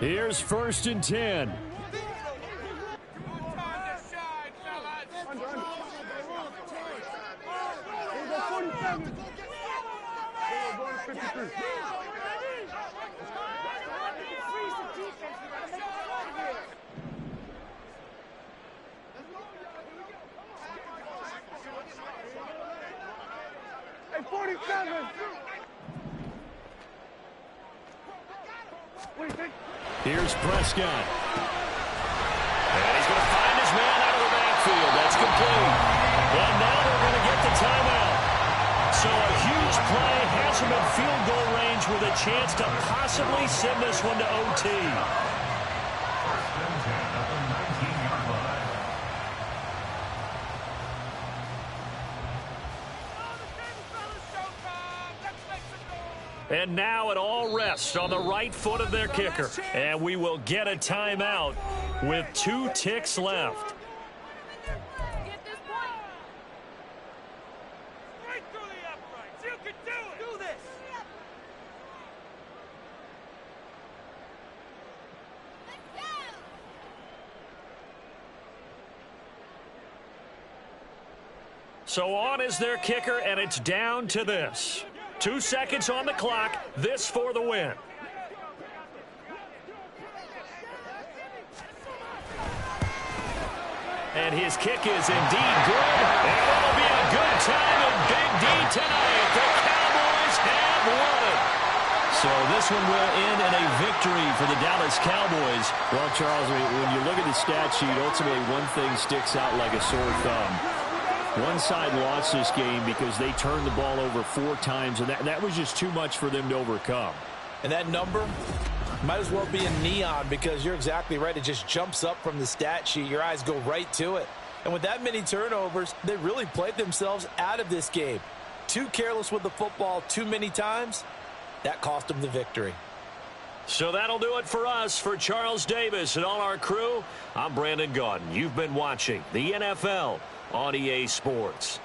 A: Here's 1st and 10.
D: Hey, 47.
A: Here's Prescott. And he's going to find his man out of the backfield. That's complete. And now they're going to get the timeout. So a huge play has him in field goal range with a chance to possibly send this one to OT. And now it all rests on the right foot of their kicker. And we will get a timeout with 2 ticks left. So on is their kicker, and it's down to this. 2 seconds on the clock. This for the win. And his kick is indeed good. And it'll be a good time in Big D tonight. The Cowboys have won it. So this one will end in a victory for the Dallas Cowboys. Well, Charles, when you look at the stat sheet, ultimately one thing sticks out like a sore thumb. One side lost this game because they turned the ball over 4 times, and that was just too much for them to overcome.
B: And that number might as well be in neon, because you're exactly right. It just jumps up from the stat sheet. Your eyes go right to it. And with that many turnovers, they really played themselves out of this game. Too careless with the football too many times. That cost them the victory.
A: So that'll do it for us. For Charles Davis and all our crew, I'm Brandon Gaudin. You've been watching the NFL on EA Sports.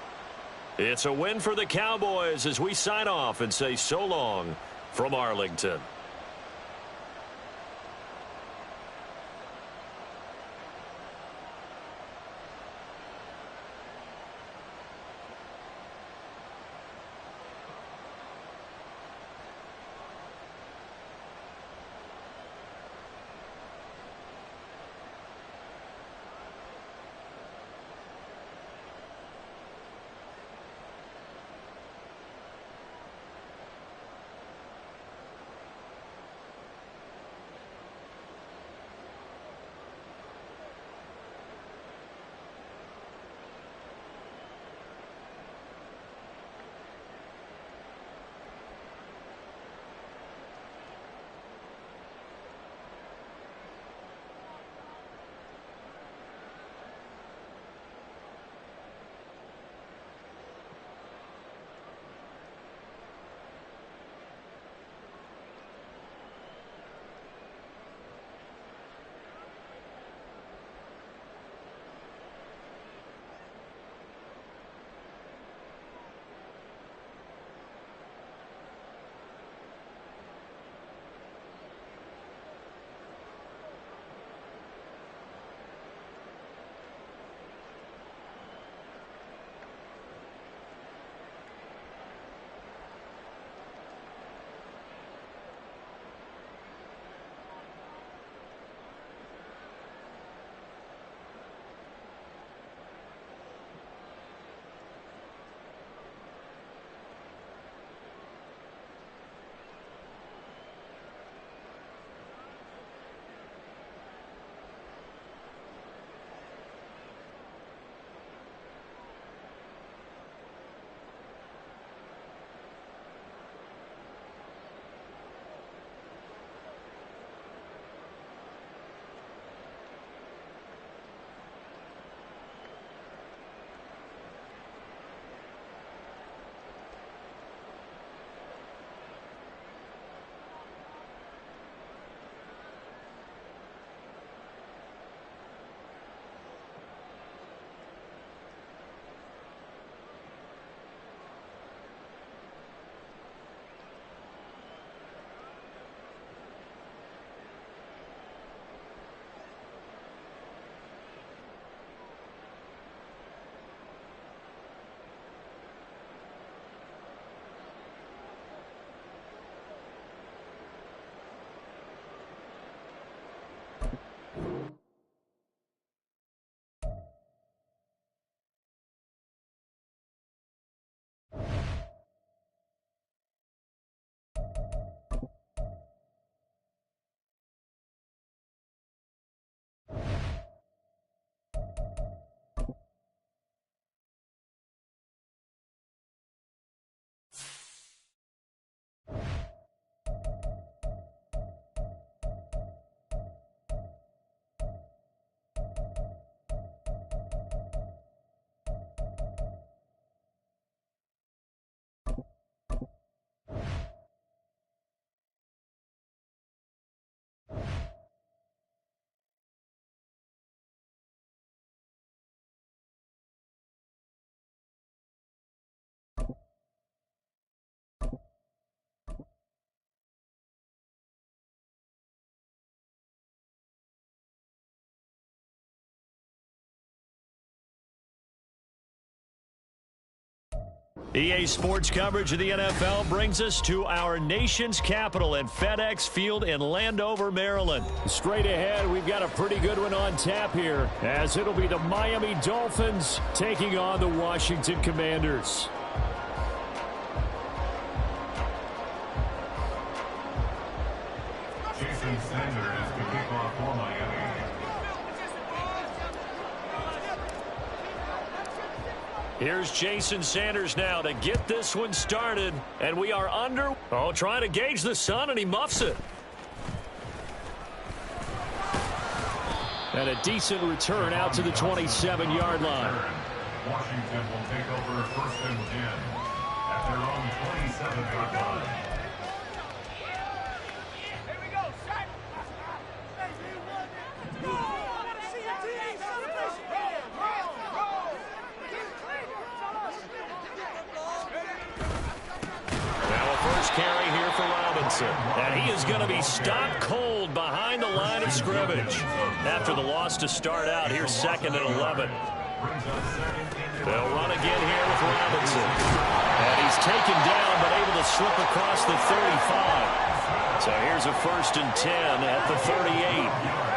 A: It's a win for the Cowboys as we sign off and say so long from Arlington. EA Sports coverage of the NFL brings us to our nation's capital at FedEx Field in Landover, Maryland. Straight ahead, we've got a pretty good one on tap here, as it'll be the Miami Dolphins taking on the Washington Commanders.
C: Jason Sanders to kick off for Miami.
A: Here's Jason Sanders now to get this one started, and we are under. Oh, trying to gauge the sun, and he muffs it. And a decent return out to the 27-yard line.
C: Washington will take over 1st and 10 at their own 27-yard line.
A: Carry here for Robinson. And he is going to be stopped cold behind the line of scrimmage. After the loss to start out, here's 2nd and 11. They'll run again here with Robinson. And he's taken down but able to slip across the 35. So here's a 1st and 10 at the 38.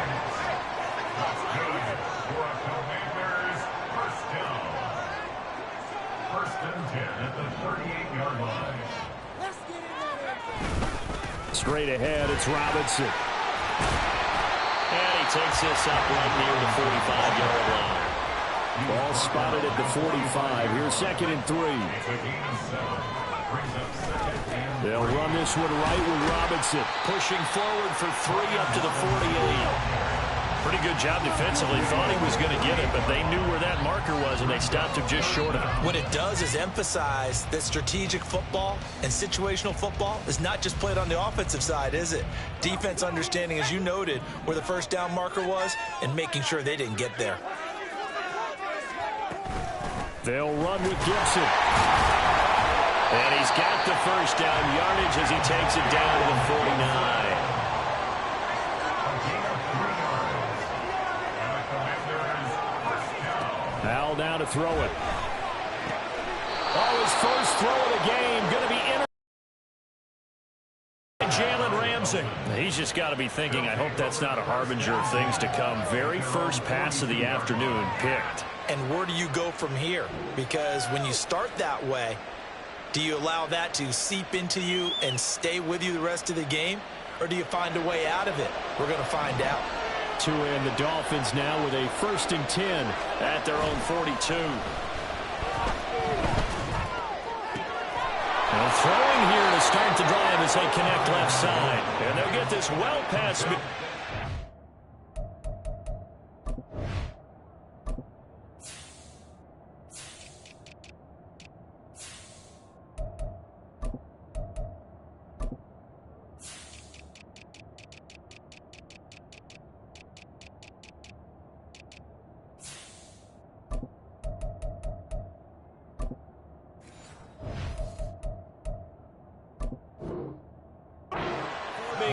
A: Straight ahead, it's Robinson. And he takes this up right near the 45-yard line. Ball spotted at the 45. Here's 2nd and 3. They'll run this one right with Robinson. Pushing forward for 3 up to the 48. Pretty good job defensively. Thought he was going to get it, but they knew where that marker was, and they stopped him just short of it.
B: What it does is emphasize that strategic football and situational football is not just played on the offensive side, is it? Defense understanding, as you noted, where the 1st down marker was and making sure they didn't get there.
A: They'll run with Gibson. And he's got the 1st down yardage as he takes it down to the 49. Now down to throw it. Oh, his first throw of the game. Going to be Jalen Ramsey. He's just got to be thinking, I hope that's not a harbinger of things to come. Very first pass of the afternoon picked.
B: And where do you go from here? Because when you start that way, do you allow that to seep into you and stay with you the rest of the game? Or do you find a way out of it? We're going to find out.
A: And the Dolphins now with a 1st and 10 at their own 42. And throwing here to start the drive as they connect left side. And they'll get this well past.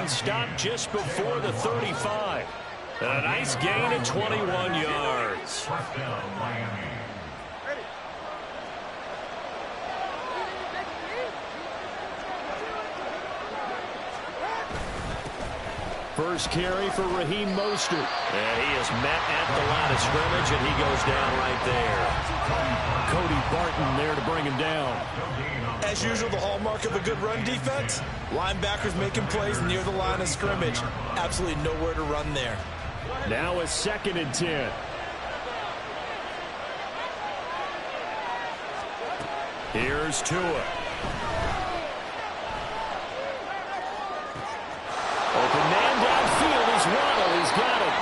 A: Stopped just before the 35. And a nice gain of 21 yards.
C: 1st down, Miami.
A: First carry for Raheem Mostert. And he is met at the line of scrimmage, and he goes down right there. Cody Barton there to bring him down.
B: As usual, the hallmark of a good run defense, linebackers making plays near the line of scrimmage. Absolutely nowhere to run there.
A: Now a 2nd and 10. Here's Tua. Open man downfield is Waddle. He's got it.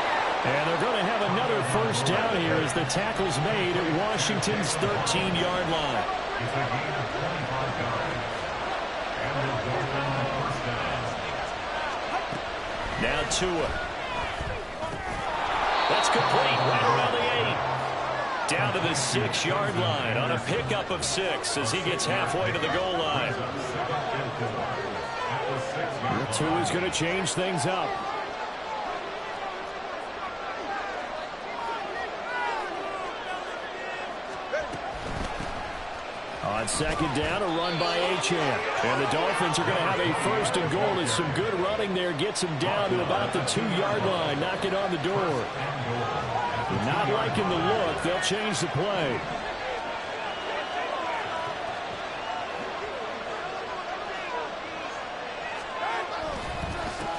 A: And they're going to have another 1st down here as the tackle's made at Washington's 13-yard line.
C: It's a gain of 25 yards. And the Dolphins 1st down.
A: Now Tua. That's complete right around the 8. Down to the 6-yard line on a pickup of 6 as he gets halfway to the goal line. Tua's going to change things up. On second down, a run by Achane. And the Dolphins are going to have a first and goal as some good running there gets him down to about the 2-yard line, knocking on the door. Not liking the look. They'll change the play.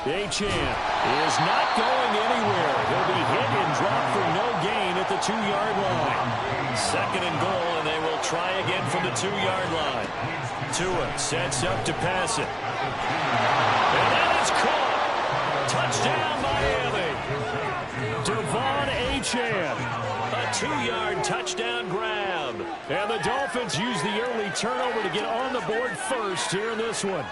A: Achane is not going anywhere. He'll be hit and dropped for no gain at the 2-yard line. Second and goal, and they will try again from the 2-yard line. Tua sets up to pass it. And that is caught. Touchdown, Miami. Devon Achane. A 2-yard touchdown grab. And the Dolphins use the early turnover to get on the board first here in this one.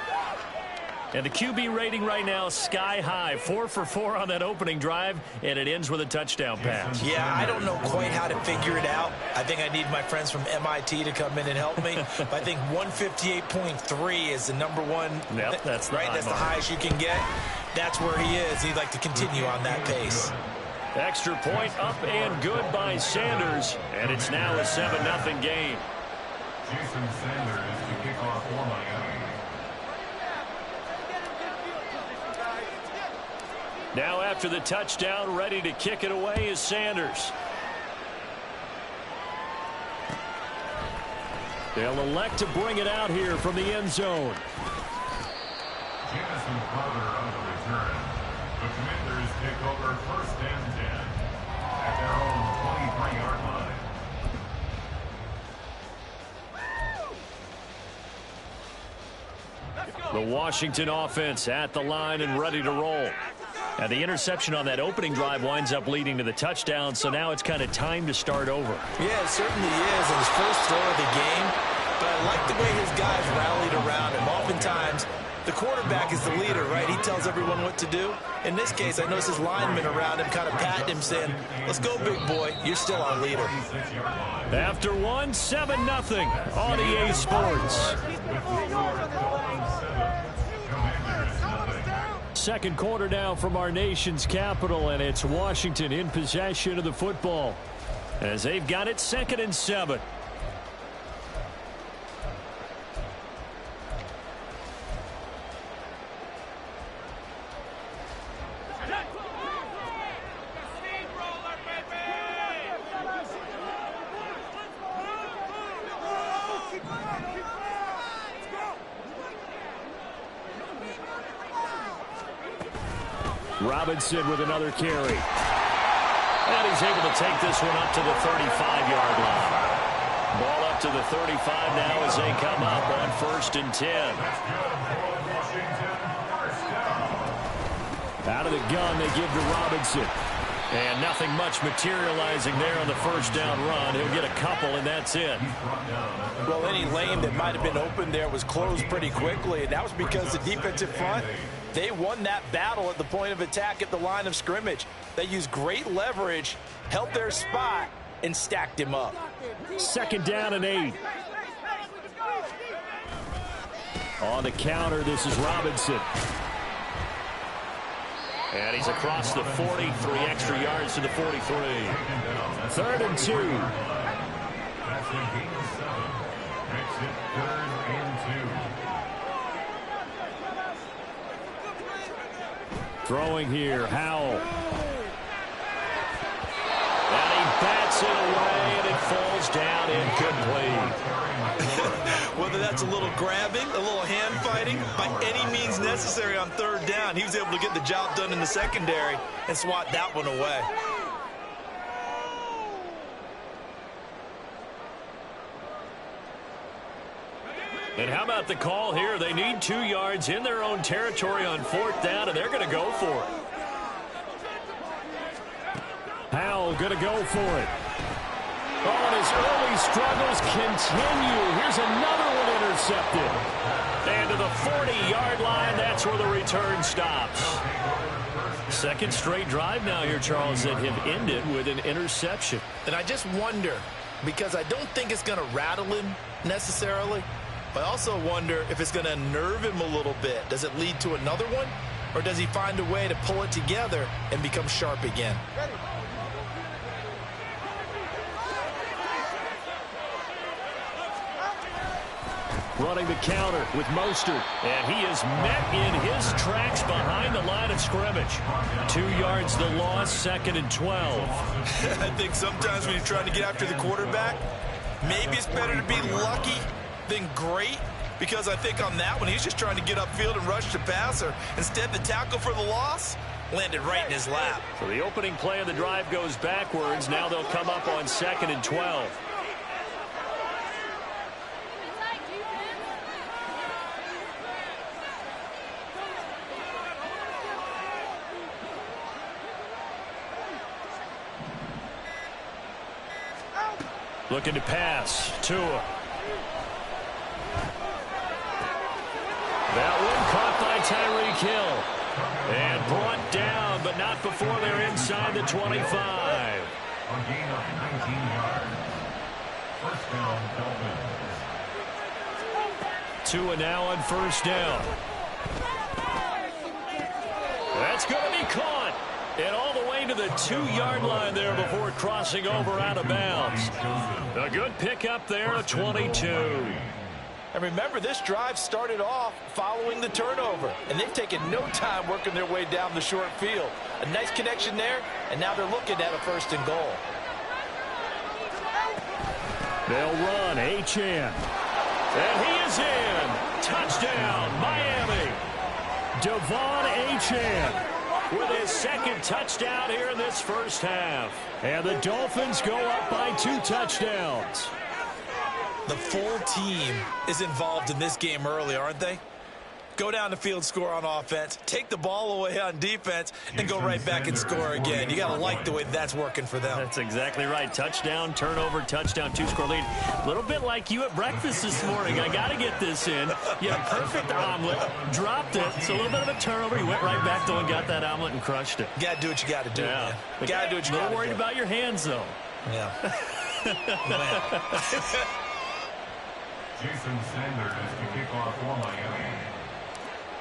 A: And the QB rating right now is sky high. 4 for 4 on that opening drive, and it ends with a touchdown pass.
B: Yeah, I don't know quite how to figure it out. I think I need my friends from MIT to come in and help me. But I think 158.3 is the number one.
A: Yep, that's the
B: right. That's the highest you can get. That's where he is. He'd like to continue on that pace.
A: Extra point up and good by Sanders, and it's now a 7-0 game.
C: Jason Sanders to kick off for Miami.
A: Now after the touchdown, ready to kick it away is Sanders. They'll elect to bring it out here from the end zone.
C: Jamison Crowder on the return. The Commanders take over first and 10 at their own 23-yard line.
A: The Washington offense at the line and ready to roll. And the interception on that opening drive winds up leading to the touchdown, so now it's kind of time to start over.
B: Yeah, it certainly is, and his first throw of the game. But I like the way his guys rallied around him. Oftentimes, the quarterback is the leader, right? He tells everyone what to do. In this case, I noticed his linemen around him kind of patting him, saying, let's go, big boy. You're still our leader.
A: After 7-0 on EA Sports. Second quarter now from our nation's capital, and it's Washington in possession of the football as they've got it 2nd and 7. Robinson with another carry. And he's able to take this one up to the 35-yard line. Ball up to the 35 now as they come up on 1st and 10. Out of the gun, they give to Robinson. And nothing much materializing there on the first down run. He'll get a couple, and that's it.
B: Well, any lane that might have been open there was closed pretty quickly, and that was because the defensive front, they won that battle at the point of attack at the line of scrimmage. They used great leverage, held their spot, and stacked him up.
A: 2nd down and 8. On the counter, this is Robinson. And he's across the 40, 3 extra yards to the 43. 3rd and 2.
C: That's the game of 7. Makes it 3rd and 2.
A: Throwing here, Howell. And he bats it away, and it falls down incomplete.
B: Whether that's a little grabbing, a little hand fighting, by any means necessary on 3rd down, he was able to get the job done in the secondary and swat that one away.
A: And how about the call here? They need 2 yards in their own territory on 4th down, and they're going to go for it. Howell going to go for it. Oh, and his early struggles continue. Here's another one intercepted. And to the 40-yard line, that's where the return stops. 2nd straight drive now here, Charles, that have ended with an interception.
B: And I just wonder, because I don't think it's going to rattle him necessarily, but I also wonder if it's going to nerve him a little bit. Does it lead to another one? Or does he find a way to pull it together and become sharp again?
A: running the counter with Mostert. And he is met in his tracks behind the line of scrimmage. 2 yards the loss, 2nd and 12.
B: I think sometimes when you're trying to get after the quarterback, maybe it's better to be lucky than great, because I think on that one, he's just trying to get upfield and rush the passer. Instead, the tackle for the loss landed right in his lap.
A: So the opening play of the drive goes backwards. Now they'll come up on 2nd and 12. Looking to pass. Tua. That one caught by Tyreek Hill. And brought down, but not before they're inside the 25.
C: A gain of 19 yards. First down, Dolphins.
A: Tua now on first down. That's going to be caught. And all the way to the 2-yard line there before crossing over out of bounds. A good pickup there at 22.
B: And remember, this drive started off following the turnover, and they've taken no time working their way down the short field. A nice connection there, and now they're looking at a 1st and goal.
A: They'll run. Achane. And he is in. Touchdown, Miami. Devon Achane with his 2nd touchdown here in this first half. And the Dolphins go up by 2 touchdowns.
B: The full team is involved in this game early, aren't they? Go down the field, score on offense, take the ball away on defense, and go right back and score again. You got to like the way that's working for them.
A: That's exactly right. Touchdown, turnover, touchdown, 2-score lead. A little bit like you at breakfast this morning. I got to get this in. You had a perfect omelet, dropped it. It's a little bit of a turnover. You went right back though and got that omelet and crushed it.
B: You got to do what you got to do, man. You got to do what you got to do.
A: A little worried about your hands, though.
B: Yeah.
C: Jason Sanders to kick off for Miami.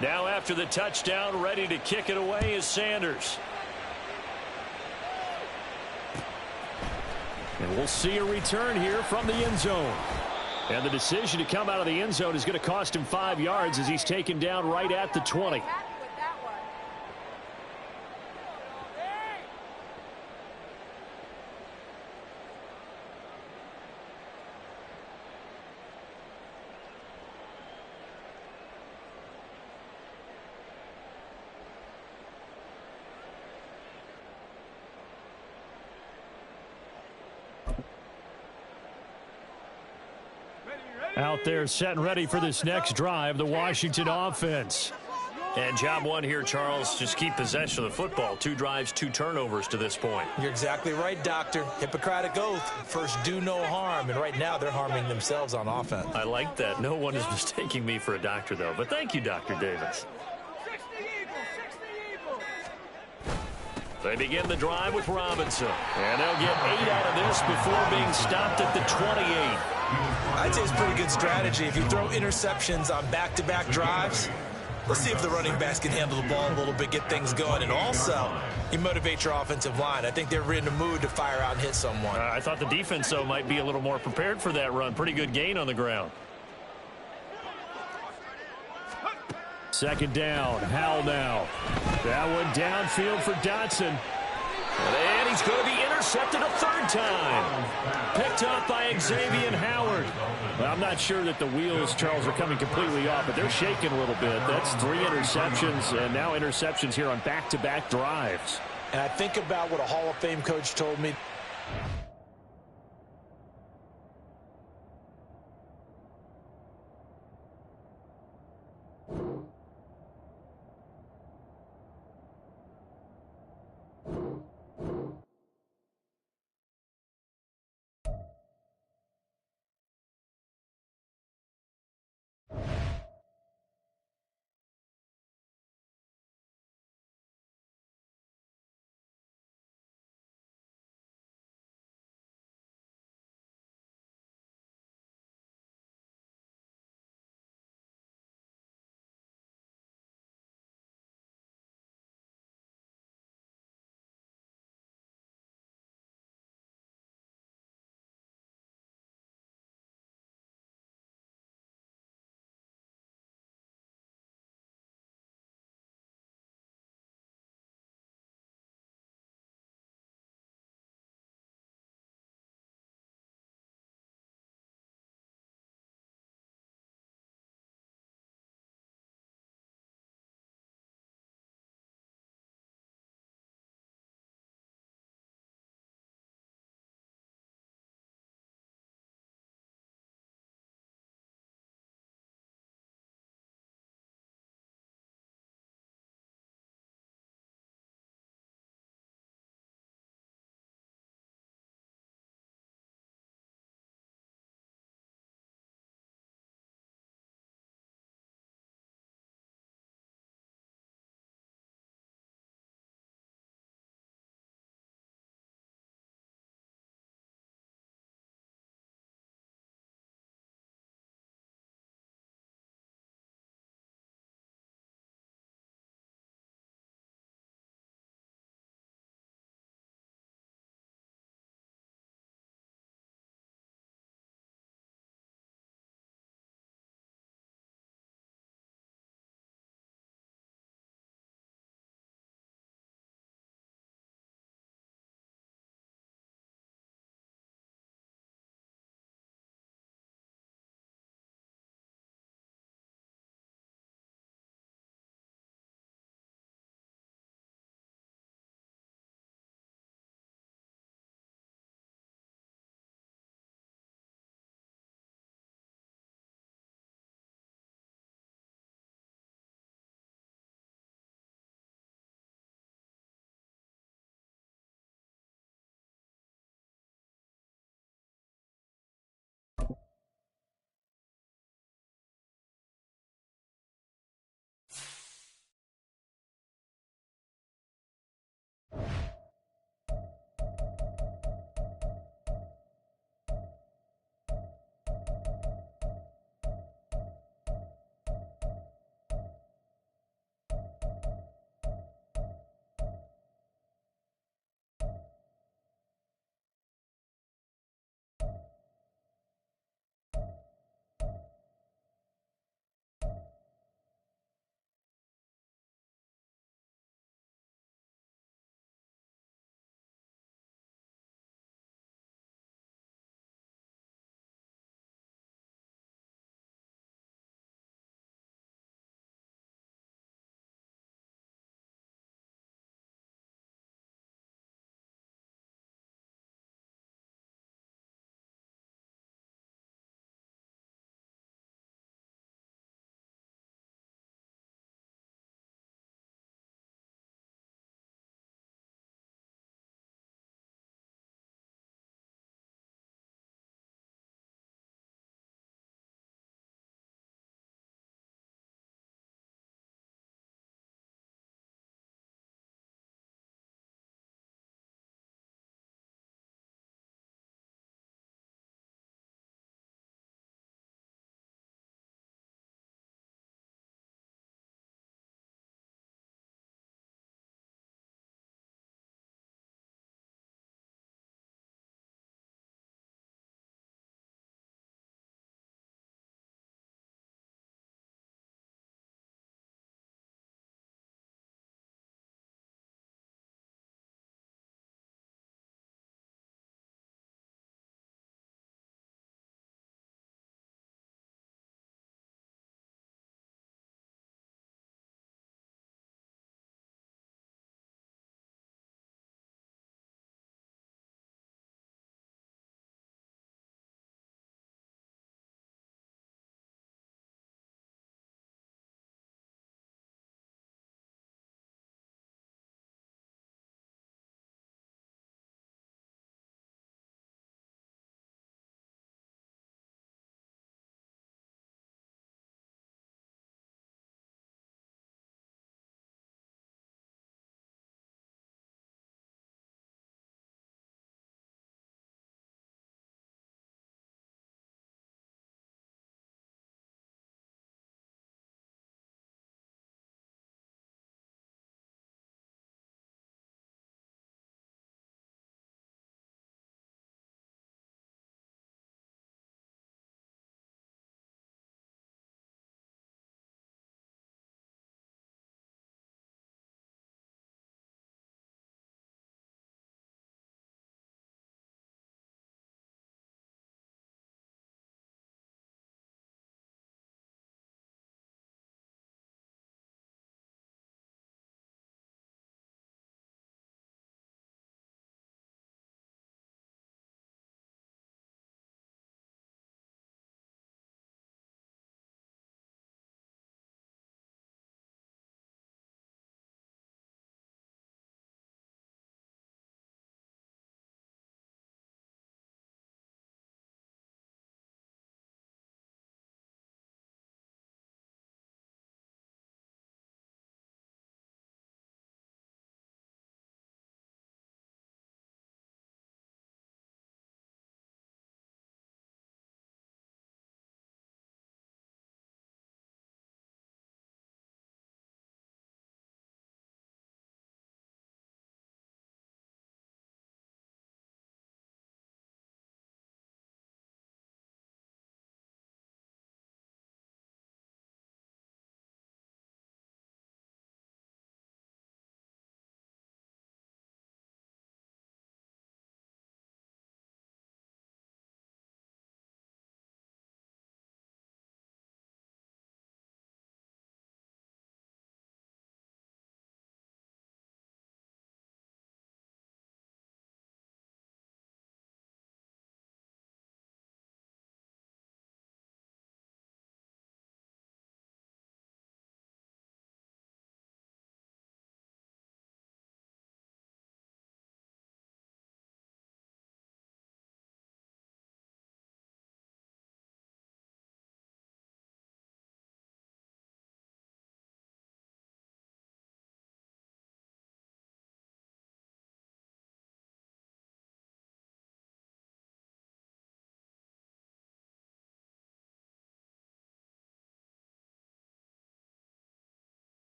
A: Now after the touchdown, ready to kick it away is Sanders. And we'll see a return here from the end zone. And the decision to come out of the end zone is going to cost him 5 yards as he's taken down right at the 20. Out there set and ready for this next drive, the Washington offense. And job one here, Charles, just keep possession of the football. 2 drives, 2 turnovers to this point.
B: You're exactly right, Doctor. Hippocratic oath. First, do no harm. And right now, they're harming themselves on offense.
A: I like that. No one is mistaking me for a doctor, though. But thank you, Dr. Davis. They begin the drive with Robinson. And they'll get 8 out of this before being stopped at the 28.
B: I'd say it's a pretty good strategy. If you throw interceptions on back-to-back drives, let's see if the running backs can handle the ball a little bit, get things going. And also, you motivate your offensive line. I think they're in the mood to fire out and hit someone.
A: I thought the defense, though, might be a little more prepared for that run. Pretty good gain on the ground. 2nd down. Howell now. That one downfield for Dotson. And he's going to be intercepted a 3rd time. Picked up by Xavier Howard. Well, I'm not sure that the wheels, Charles, are coming completely off, but they're shaking a little bit. That's 3 interceptions, and now interceptions here on back-to-back drives.
B: And I think about what a Hall of Fame coach told me.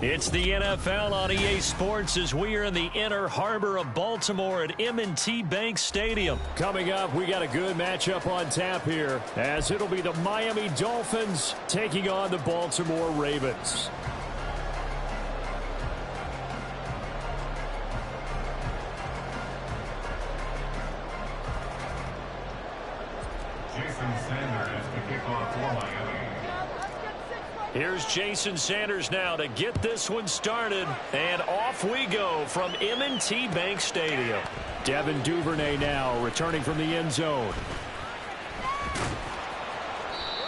A: It's the NFL on EA Sports as we are in the inner harbor of Baltimore at M&T Bank Stadium. Coming up, we got a good matchup on tap here, as it'll be the Miami Dolphins taking on the Baltimore Ravens.
C: Jason Sanders to kick off for Miami.
A: Here's Jason Sanders now to get this one started. And off we go from M&T Bank Stadium. Devin Duvernay now returning from the end zone.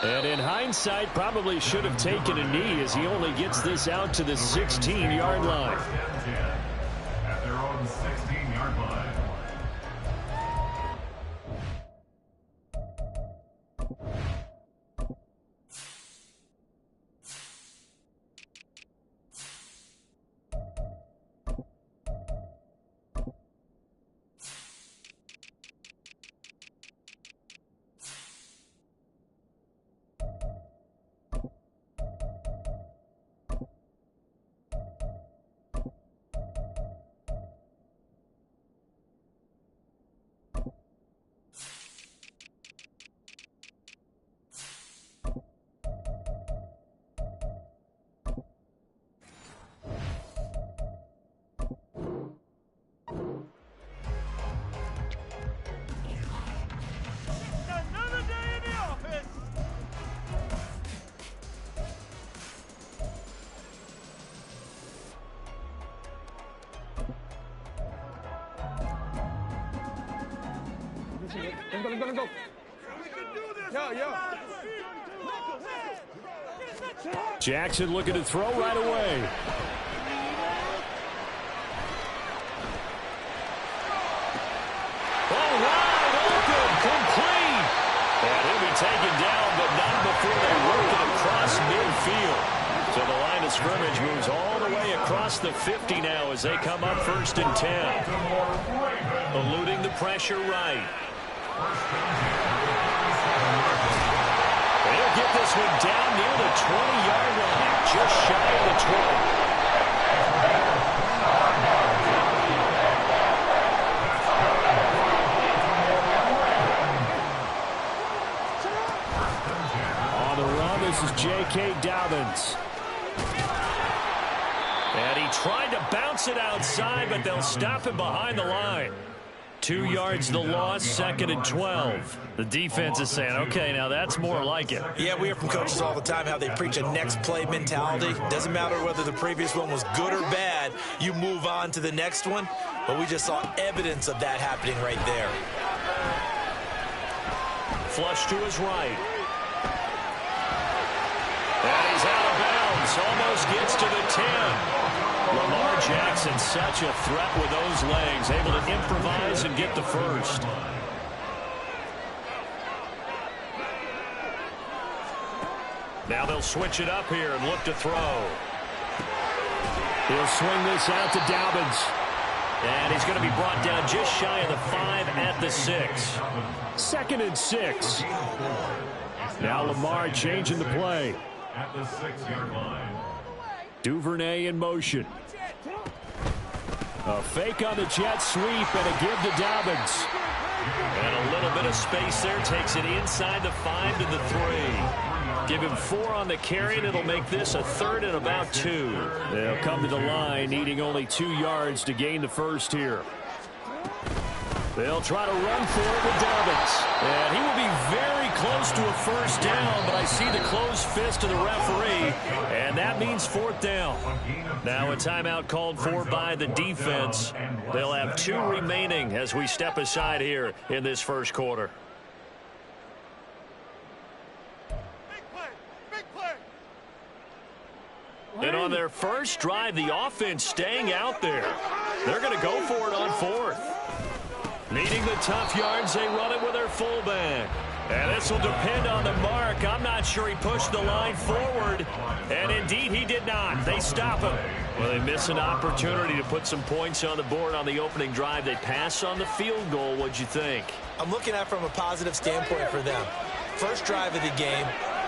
A: And in hindsight, probably should have taken a knee as he only gets this out to the 16-yard line.
C: At their own 16-yard line.
D: Let's go. Yeah.
A: Jackson looking to throw right away. Oh, wide open, complete. And he'll be taken down, but not before they work it across midfield. So the line of scrimmage moves all the way across the 50 now as they come up 1st and 10. Eluding the pressure right. They'll get this one down near the 20-yard line, just shy of the 20. On the run, this is J.K. Dobbins. And he tried to bounce it outside, but they'll stop him behind the line. 2 yards the loss, 2nd and 12. The defense is saying, okay, now that's more like it.
B: Yeah, we hear from coaches all the time how they preach a next play mentality. Doesn't matter whether the previous one was good or bad, you move on to the next one. But we just saw evidence of that happening right there.
A: Flush to his right. And he's out of bounds, almost gets to the 10. Lamar Jackson, such a threat with those legs, able to improvise and get the first. Now they'll switch it up here and look to throw. He'll swing this out to Dobbins. And he's going to be brought down just shy of the 5 at the 6. 2nd and 6. Now Lamar changing the play.
C: At the 6-yard line.
A: Duvernay in motion. A fake on the jet sweep and a give to Dobbins. And a little bit of space there. Takes it inside the 5 to the 3. Give him 4 on the carry, and it'll make this a 3rd and about 2. They'll come to the line, needing only 2 yards to gain the first here. They'll try to run for it with Dobbins. And he will be very close to a first down, but I see the closed fist of the referee, and that means 4th down. Now a timeout called for by the defense. They'll have 2 remaining as we step aside here in this first quarter. And on their first drive, the offense staying out there. They're going to go for it on 4th. Needing the tough yards, they run it with their fullback. And this will depend on the mark. I'm not sure he pushed the line forward. And indeed, he did not. They stop him. Well, they miss an opportunity to put some points on the board on the opening drive. They pass on the field goal. What'd you think?
B: I'm looking at it from a positive standpoint for them. First drive of the game,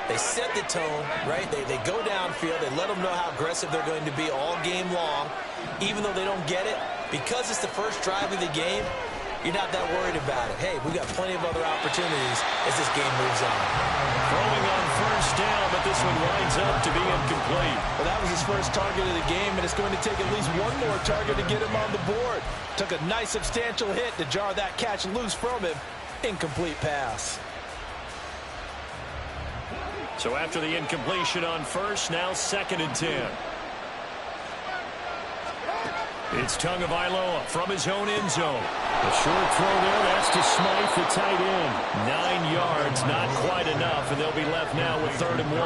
B: They set the tone, right? They go downfield. They let them know how aggressive they're going to be all game long, even though they don't get it. Because it's the first drive of the game, you're not that worried about it. Hey, we've got plenty of other opportunities as this game moves on.
A: Throwing on first down, but this one winds up to be incomplete.
B: Well, that was his first target of the game, and it's going to take at least one more target to get him on the board. Took a nice substantial hit to jar that catch loose from him. Incomplete pass.
A: So after the incompletion on first, now 2nd and 10. It's Tagovailoa from his own end zone. A short throw there, that's to Smythe, the tight end. 9 yards, not quite enough, and they'll be left now with 3rd and 1.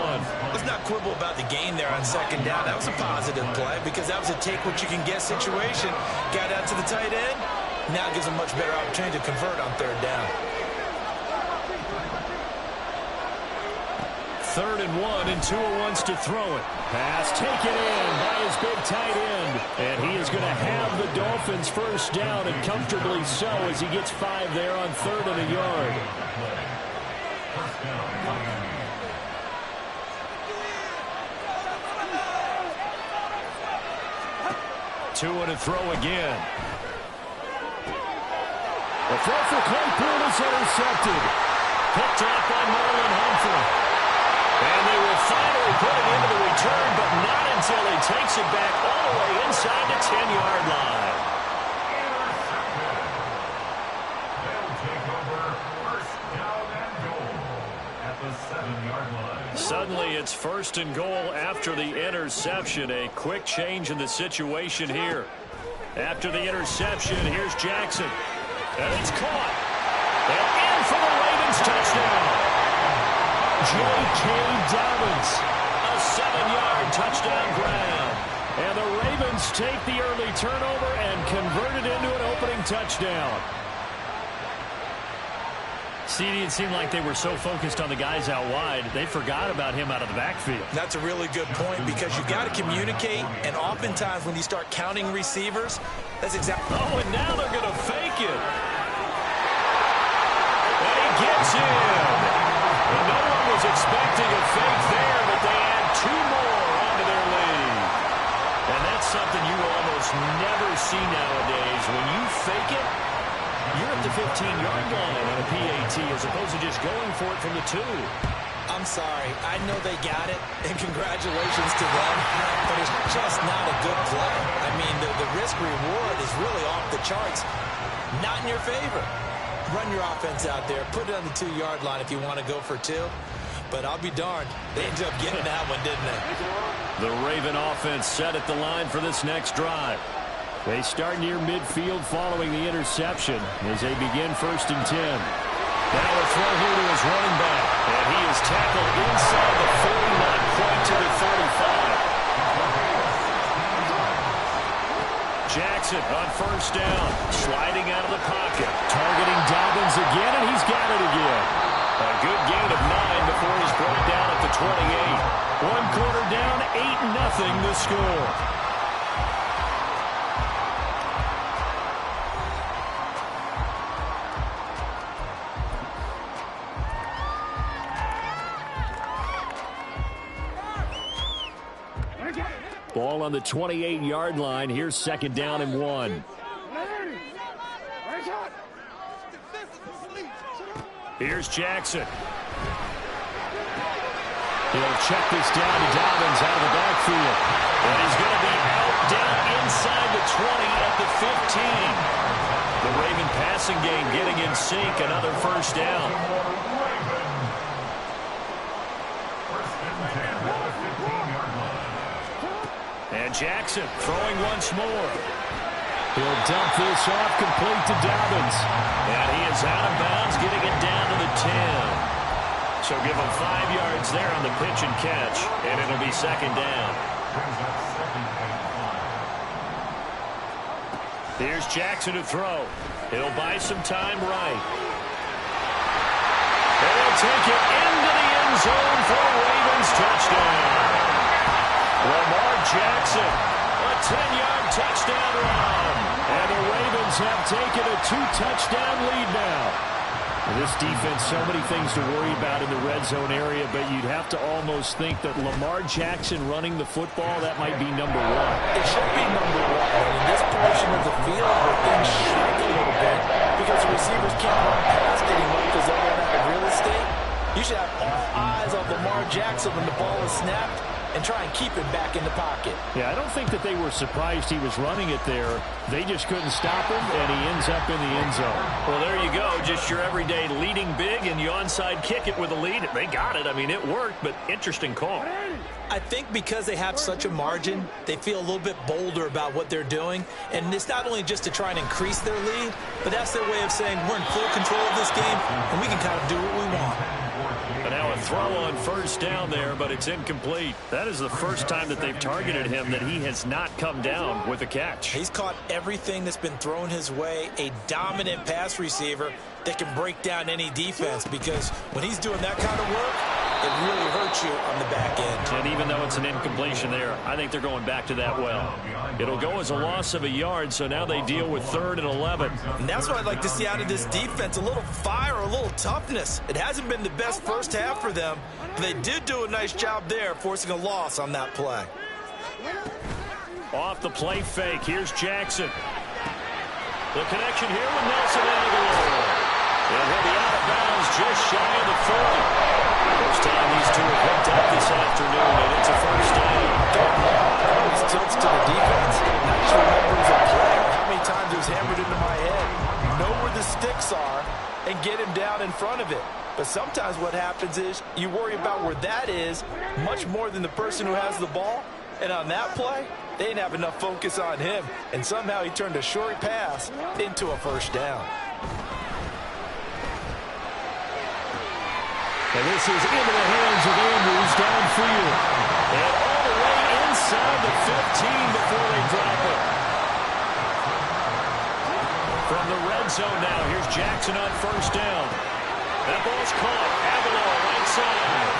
B: Let's not quibble about the gain there on 2nd down. That was a positive play because that was a take-what-you-can-get situation. Got out to the tight end. Now gives a much better opportunity to convert on 3rd down.
A: 3rd and 1, and Tua wants to throw it. Pass taken in by his big tight end. And he is going to have the Dolphins first down, and comfortably so, as he gets 5 there on 3rd and a yard. Tua to throw again. The throw for Claypool is intercepted. Picked off by Marlon Humphrey. And they will finally put it into the return, but not until he takes it back all the way inside the 10-yard line.
C: They'll take over first down and goal at the 7-yard line.
A: Suddenly it's 1st and goal after the interception. A quick change in the situation here. After the interception, here's Jackson. And it's caught. And in for the Ravens touchdown. J.K. Dobbins, a 7-yard touchdown grab. And the Ravens take the early turnover and convert it into an opening touchdown. CD, it seemed like they were so focused on the guys out wide, they forgot about him out of the backfield.
B: That's a really good point because you've got to communicate, and oftentimes when you start counting receivers, that's exactly...
A: Oh, and now they're going to fake it. And he gets in. And no one was expecting a fake there, but they add 2 more onto their lead. And that's something you almost never see nowadays. When you fake it, you're at the 15-yard line on a PAT as opposed to just going for it from the 2.
B: I'm sorry. I know they got it, and congratulations to them, but it's just not a good play. I mean, the risk-reward is really off the charts. Not in your favor. Run your offense out there. Put it on the 2-yard line if you want to go for 2. But I'll be darned. They ended up getting that one, didn't they?
A: The Raven offense set at the line for this next drive. They start near midfield following the interception as they begin 1st and 10. Now a throw here to his running back. And he is tackled inside the 40, not quite to the 45. Jackson on 1st down, sliding out of the pocket, targeting Dobbins again, and he's got it again. A good gain of 9 before he's brought down at the 28. 1 quarter down, 8-0 the score. Ball on the 28-yard line. Here's 2nd down and 1. Here's Jackson. He'll check this down to Dobbins out of the backfield. And he's going to be out down inside the 20 at the 15. The Raven passing game getting in sync. Another 1st down. And Jackson throwing once more. He'll dump this off complete to Dobbins. And he is out of bounds, getting it down to the 10. So give him 5 yards there on the pitch and catch, and it'll be 2nd down. Here's Jackson to throw. He'll buy some time right. And he'll take it into the end zone for a Ravens touchdown. Lamar Jackson, a 10-yard touchdown run. And the Ravens have taken a 2-touchdown lead now. This defense, so many things to worry about in the red zone area, but you'd have to almost think that Lamar Jackson running the football, that might be number one.
B: It should be number one. And in this portion of the field where things shrink a little bit because the receivers can't run past anymore because they're running out of real estate, you should have all eyes on Lamar Jackson when the ball is snapped and try and keep him back in the pocket.
A: Yeah, I don't think that they were surprised he was running it there. They just couldn't stop him, and he ends up in the end zone.
E: Well, there you go. Just your everyday leading big, and you onside kick it with a lead. They got it. I mean, it worked, but interesting call.
B: I think because they have such a margin, they feel a little bit bolder about what they're doing. And it's not only just to try and increase their lead, but that's their way of saying we're in full control of this game, and we can kind of do what we want.
A: And now a throw on first down there, but it's incomplete. That is the first time that they've targeted him that he has not come down with a catch.
B: He's caught everything that's been thrown his way, a dominant pass receiver that can break down any defense, because when he's doing that kind of work, it really hurts you on the back end.
A: And even though it's an incompletion there, I think they're going back to that well. It'll go as a loss of a yard, so now they deal with 3rd and 11.
B: And that's what I'd like to see out of this defense, a little fire, a little toughness. It hasn't been the best first half for them, but they did do a nice job there, forcing a loss on that play.
A: Off the play fake, here's Jackson. The connection here with Nelson Aguilar. And he'll be out of bounds just shy of the 40. First time these two have hooked up this afternoon, and it's a first down.
B: Always tilts to the defense. I just remember as a player how many times it was hammered into my head. Know where the sticks are and get him down in front of it. But sometimes what happens is you worry about where that is much more than the person who has the ball. And on that play, they didn't have enough focus on him. And somehow he turned a short pass into a first down.
A: And this is into the hands of Andrews downfield. And all the way inside the 15 before they drop it. From the red zone now, here's Jackson on first down. That ball's caught. Aguilar right side.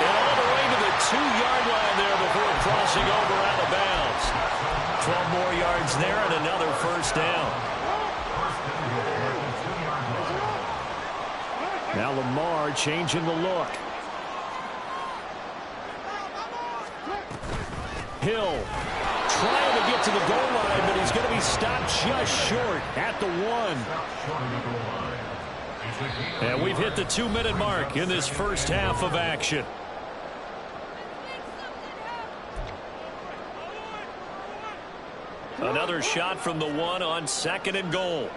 A: And all the way to the 2-yard line there before crossing over out of bounds. 12 more yards there and another first down. Now Lamar changing the look. Hill trying to get to the goal line, but he's going to be stopped just short at the 1. And we've hit the 2-minute mark in this first half of action. Another shot from the 1 on 2nd and goal.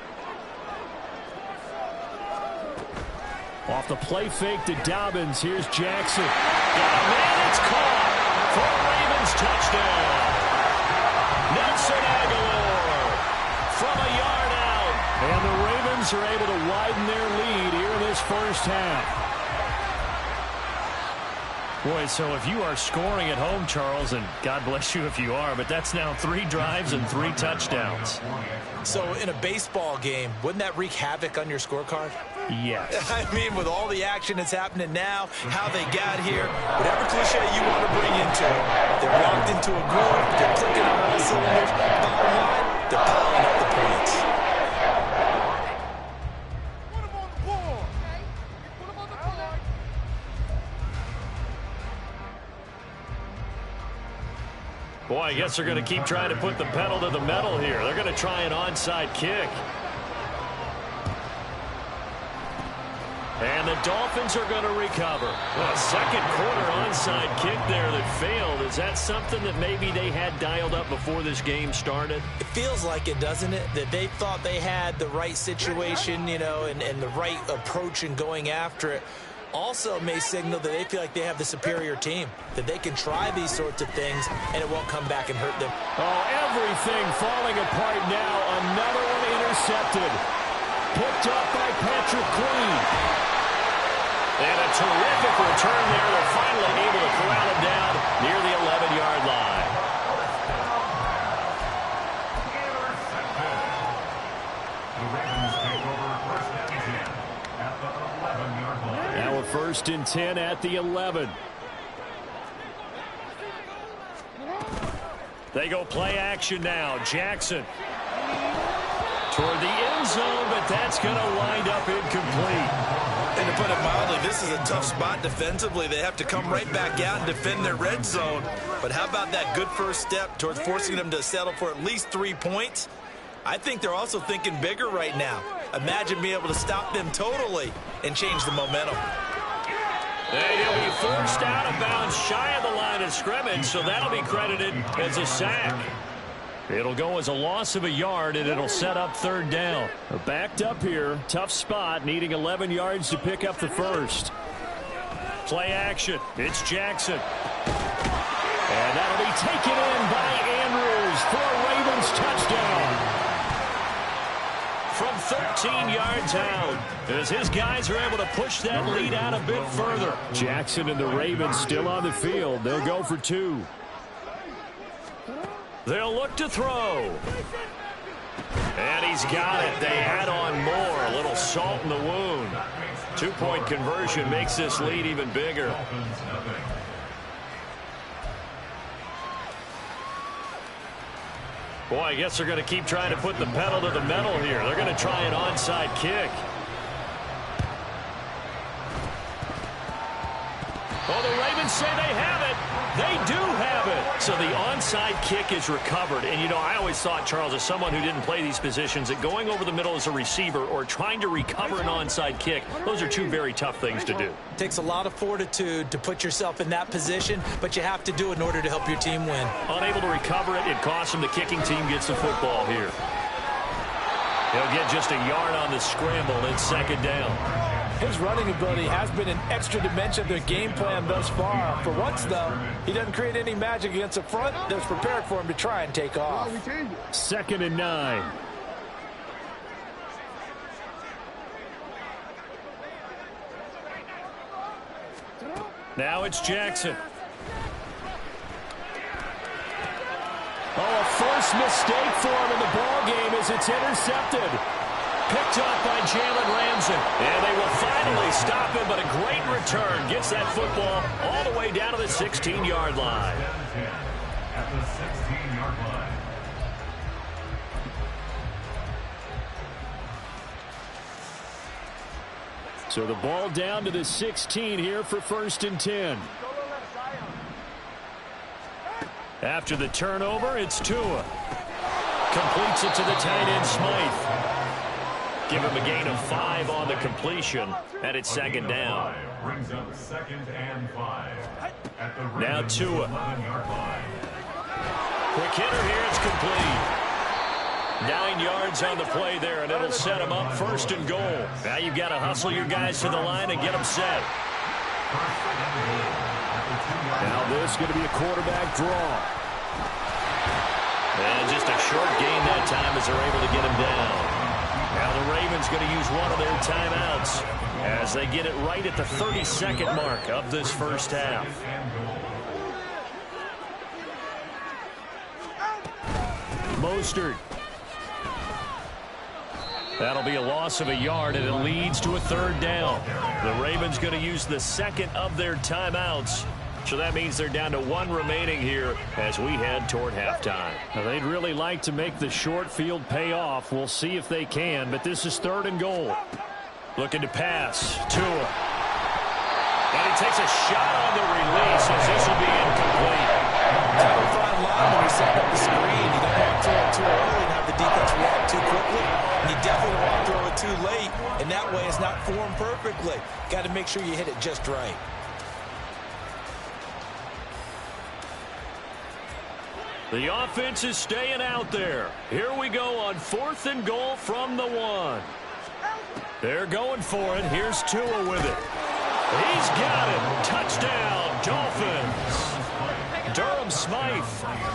A: Off the play fake to Dobbins. Here's Jackson. And man, it's caught for a Ravens touchdown. Nelson Aguilar from a yard out. And the Ravens are able to widen their lead here in this first half. Boy, so if you are scoring at home, Charles, and God bless you if you are, but that's now 3 drives and 3 touchdowns.
B: So in a baseball game, wouldn't that wreak havoc on your scorecard?
A: Yes.
B: I mean, with all the action that's happening now, how they got here, whatever cliche you want to bring into it, they're locked into a groove, they're clicking on all cylinders. Bottom line, they're piling up the points.
D: Put him on the board. Put him on the board.
A: Boy, I guess they're going to keep trying to put the pedal to the metal here. They're going to try an onside kick. And the Dolphins are going to recover. Well, a second quarter onside kick there that failed. Is that something that maybe they had dialed up before this game started?
B: It feels like it, doesn't it? That they thought they had the right situation, you know, and the right approach in going after it. Also may signal that they feel like they have the superior team, that they can try these sorts of things and it won't come back and hurt them.
A: Oh, everything falling apart now. Another one intercepted. Picked up by Patrick Queen. And a terrific return there. They're finally able to corral him down near the 11-yard line. Now a 1st and 10 at the 11. They go play action now. Jackson. toward the end zone, but that's going to wind up incomplete.
B: And to put it mildly, this is a tough spot defensively. They have to come right back out and defend their red zone. But how about that good first step towards forcing them to settle for at least 3 points? I think they're also thinking bigger right now. Imagine being able to stop them totally and change the momentum.
A: And he'll be forced out of bounds shy of the line of scrimmage, so that'll be credited as a sack. It'll go as a loss of a yard, and it'll set up third down. Backed up here, tough spot, needing 11 yards to pick up the first. Play action. It's Jackson. And that'll be taken in by Andrews for a Ravens touchdown. From 13 yards out, as his guys are able to push that lead out a bit further. Jackson and the Ravens still on the field. They'll go for 2. They'll look to throw. And he's got it. They add on more. A little salt in the wound. 2-point conversion makes this lead even bigger. Boy, I guess they're going to keep trying to put the pedal to the metal here. They're going to try an onside kick. Oh, the Ravens say they have it. They do have it. So the onside kick is recovered. And, you know, I always thought, Charles, as someone who didn't play these positions, that going over the middle as a receiver or trying to recover an onside kick, those are two very tough things to do.
B: It takes a lot of fortitude to put yourself in that position, but you have to do it in order to help your team win.
A: Unable to recover it, it costs them. The kicking team gets the football here. He'll get just a yard on the scramble. It's second down.
F: His running ability has been an extra dimension of their game plan thus far. For once, though, he doesn't create any magic against the front that's prepared for him to try and take off.
A: 2nd and 9. Now it's Jackson. Oh, a first mistake for him in the ball game as it's intercepted. Picked up by Jalen Ramsey. And they will finally stop him, but a great return. Gets that football all the way down to the 16-yard line.
C: At the 16-yard line.
A: So the ball down to the 16 here for 1st and 10. After the turnover, it's Tua. Completes it to the tight end, Smythe. Give him a gain of 5 on the completion, and it's 2nd down.
C: Brings up 2nd and 5.
A: Now Tua. Quick hitter here, it's complete. 9 yards on the play there, and it'll set him up 1st and goal. Now you've got to hustle your guys to the line and get them set. Now this is going to be a quarterback draw. And just a short gain that time as they're able to get him down. Now the Ravens going to use one of their timeouts as they get it right at the 32nd mark of this first half. Mostert. That'll be a loss of a yard, and it leads to a 3rd down. The Ravens going to use the 2nd of their timeouts. So that means they're down to 1 remaining here as we head toward halftime. Now, they'd really like to make the short field pay off. We'll see if they can, but this is 3rd and goal. Looking to pass. Tua. And he takes a shot on the release as this will be incomplete.
B: Kind of a fine line when he set up the screen. You don't want to throw it too early and have the defense react too quickly. And you definitely don't want to throw it too late, and that way it's not formed perfectly. Got to make sure you hit it just right.
A: The offense is staying out there. Here we go on 4th and goal from the 1. They're going for it. Here's Tua with it. He's got it. Touchdown, Dolphins. Durham Smythe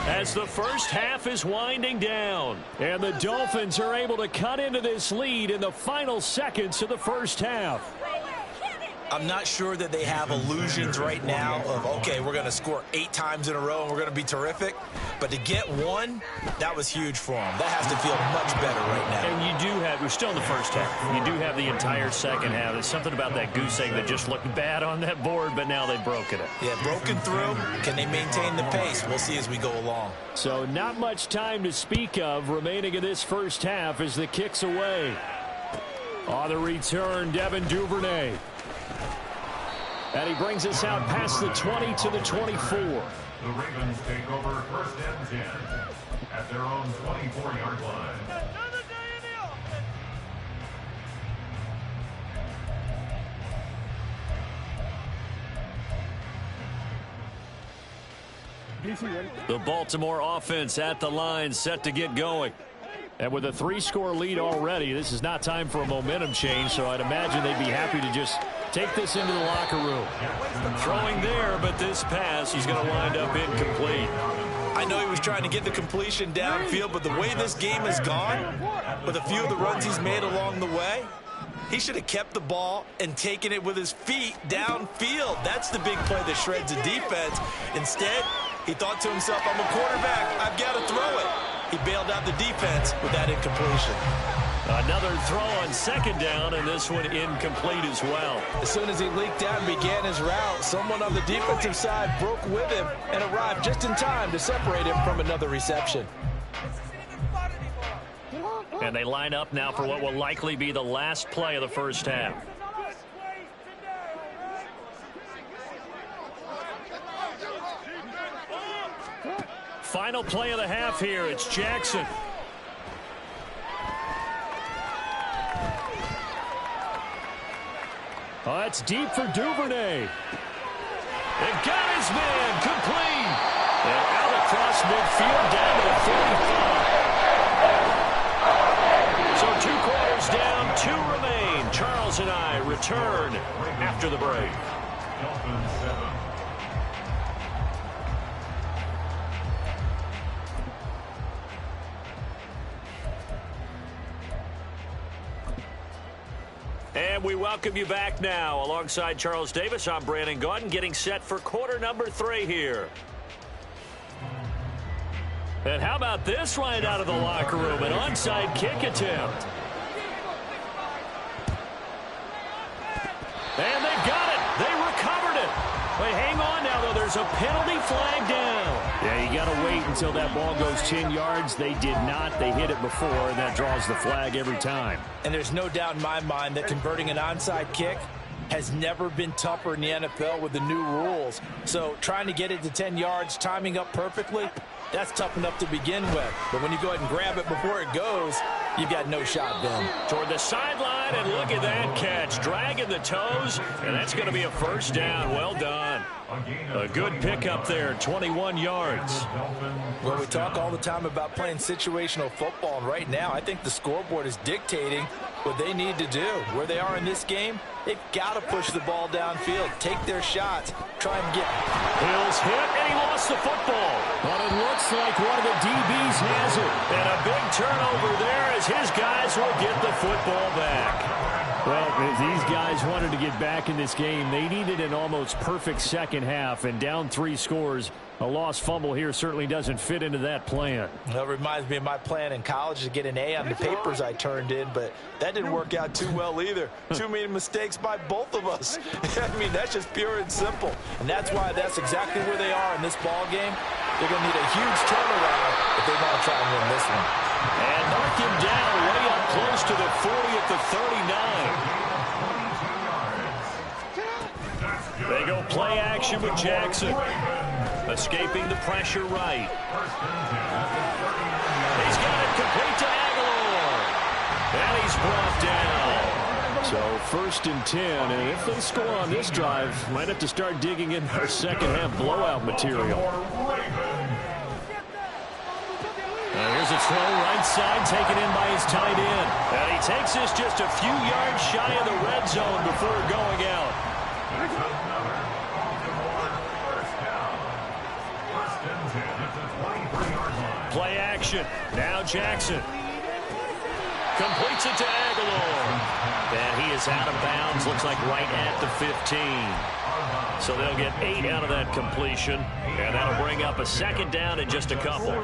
A: as the first half is winding down. And the Dolphins are able to cut into this lead in the final seconds of the first half.
B: I'm not sure that they have illusions right now of, okay, we're going to score 8 times in a row and we're going to be terrific. But to get one, that was huge for them. That has to feel much better right now.
E: And you do have, we're still in the first half. You do have the entire second half. There's something about that goose egg that just looked bad on that board, but now they've broken it.
B: Yeah, broken through. Can they maintain the pace? We'll see as we go along.
A: So not much time to speak of remaining in this first half as the kick's away. On the return, Devin Duvernay. And he brings us out past the 20 to the 24.
C: The Ravens take over 1st and 10 at their own 24-yard line.
A: The Baltimore offense at the line, set to get going. And with a 3-score lead already, this is not time for a momentum change, so I'd imagine they'd be happy to just take this into the locker room.
E: Throwing there, but this pass is going to wind up incomplete.
B: I know he was trying to get the completion downfield, but the way this game has gone, with a few of the runs he's made along the way, he should have kept the ball and taken it with his feet downfield. That's the big play that shreds the defense. Instead, he thought to himself, I'm a quarterback, I've got to throw it. He bailed out the defense with that incompletion.
E: Another throw on 2nd down, and this one incomplete as well.
F: As soon as he leaked out and began his route, someone on the defensive side broke with him and arrived just in time to separate him from another reception.
E: And they line up now for what will likely be the last play of the first half. Final play of the half here. It's Jackson.
A: Oh, that's deep for Duvernay.
E: They've got his man complete. And out across midfield down to the 45. So 2 quarters down, 2 remain. Charles and I return after the break.
C: Dolphins 7.
E: And we welcome you back now. Alongside Charles Davis, I'm Brandon Gaudin, getting set for quarter number 3 here. And how about this right out of the locker room? An onside kick attempt. And they've got it. They recovered it. Wait, hang on now, though. There's a penalty flag down.
A: Yeah, you got to wait until that ball goes 10 yards. They did not. They hit it before, and that draws the flag every time.
F: And there's no doubt in my mind that converting an onside kick has never been tougher in the NFL with the new rules. So trying to get it to 10 yards, timing up perfectly, that's tough enough to begin with. But when you go ahead and grab it before it goes, you've got no shot then.
E: Toward the sideline, and look at that catch. Dragging the toes, and that's going to be a first down. Well done. A good pickup there, 21 yards.
F: Well, we talk all the time about playing situational football, and right now I think the scoreboard is dictating what they need to do. Where they are in this game, they've got to push the ball downfield, take their shots, try and get...
E: Hill's hit, and he lost the football.
A: But it looks like one of the DBs has it.
E: And a big turnover there as his guys will get the football back.
A: Well, if these guys wanted to get back in this game, they needed an almost perfect second half, and down 3 scores. A lost fumble here certainly doesn't fit into that plan.
F: That reminds me of my plan in college to get an A on the papers I turned in, but that didn't work out too well either. Too many mistakes by both of us. I mean, that's just pure and simple. And that's why that's exactly where they are in this ball game. They're going to need a huge turnaround if they want to try and win this one.
E: And knock him down way up close to the 40 at the 39. They go play action with Jackson. Escaping the pressure right. He's got it complete to Aguilar. And he's brought down.
A: So 1st and 10, and if they score on this drive, might have to start digging in their second half blowout material.
E: Here's a throw right side taken in by his tight end. And he takes this just a few yards shy of the red zone before going out. Play action. Now Jackson completes it to Aguilar. And he is out of bounds. Looks like right at the 15. So they'll get 8 out of that completion. And that'll bring up a second down in just a couple.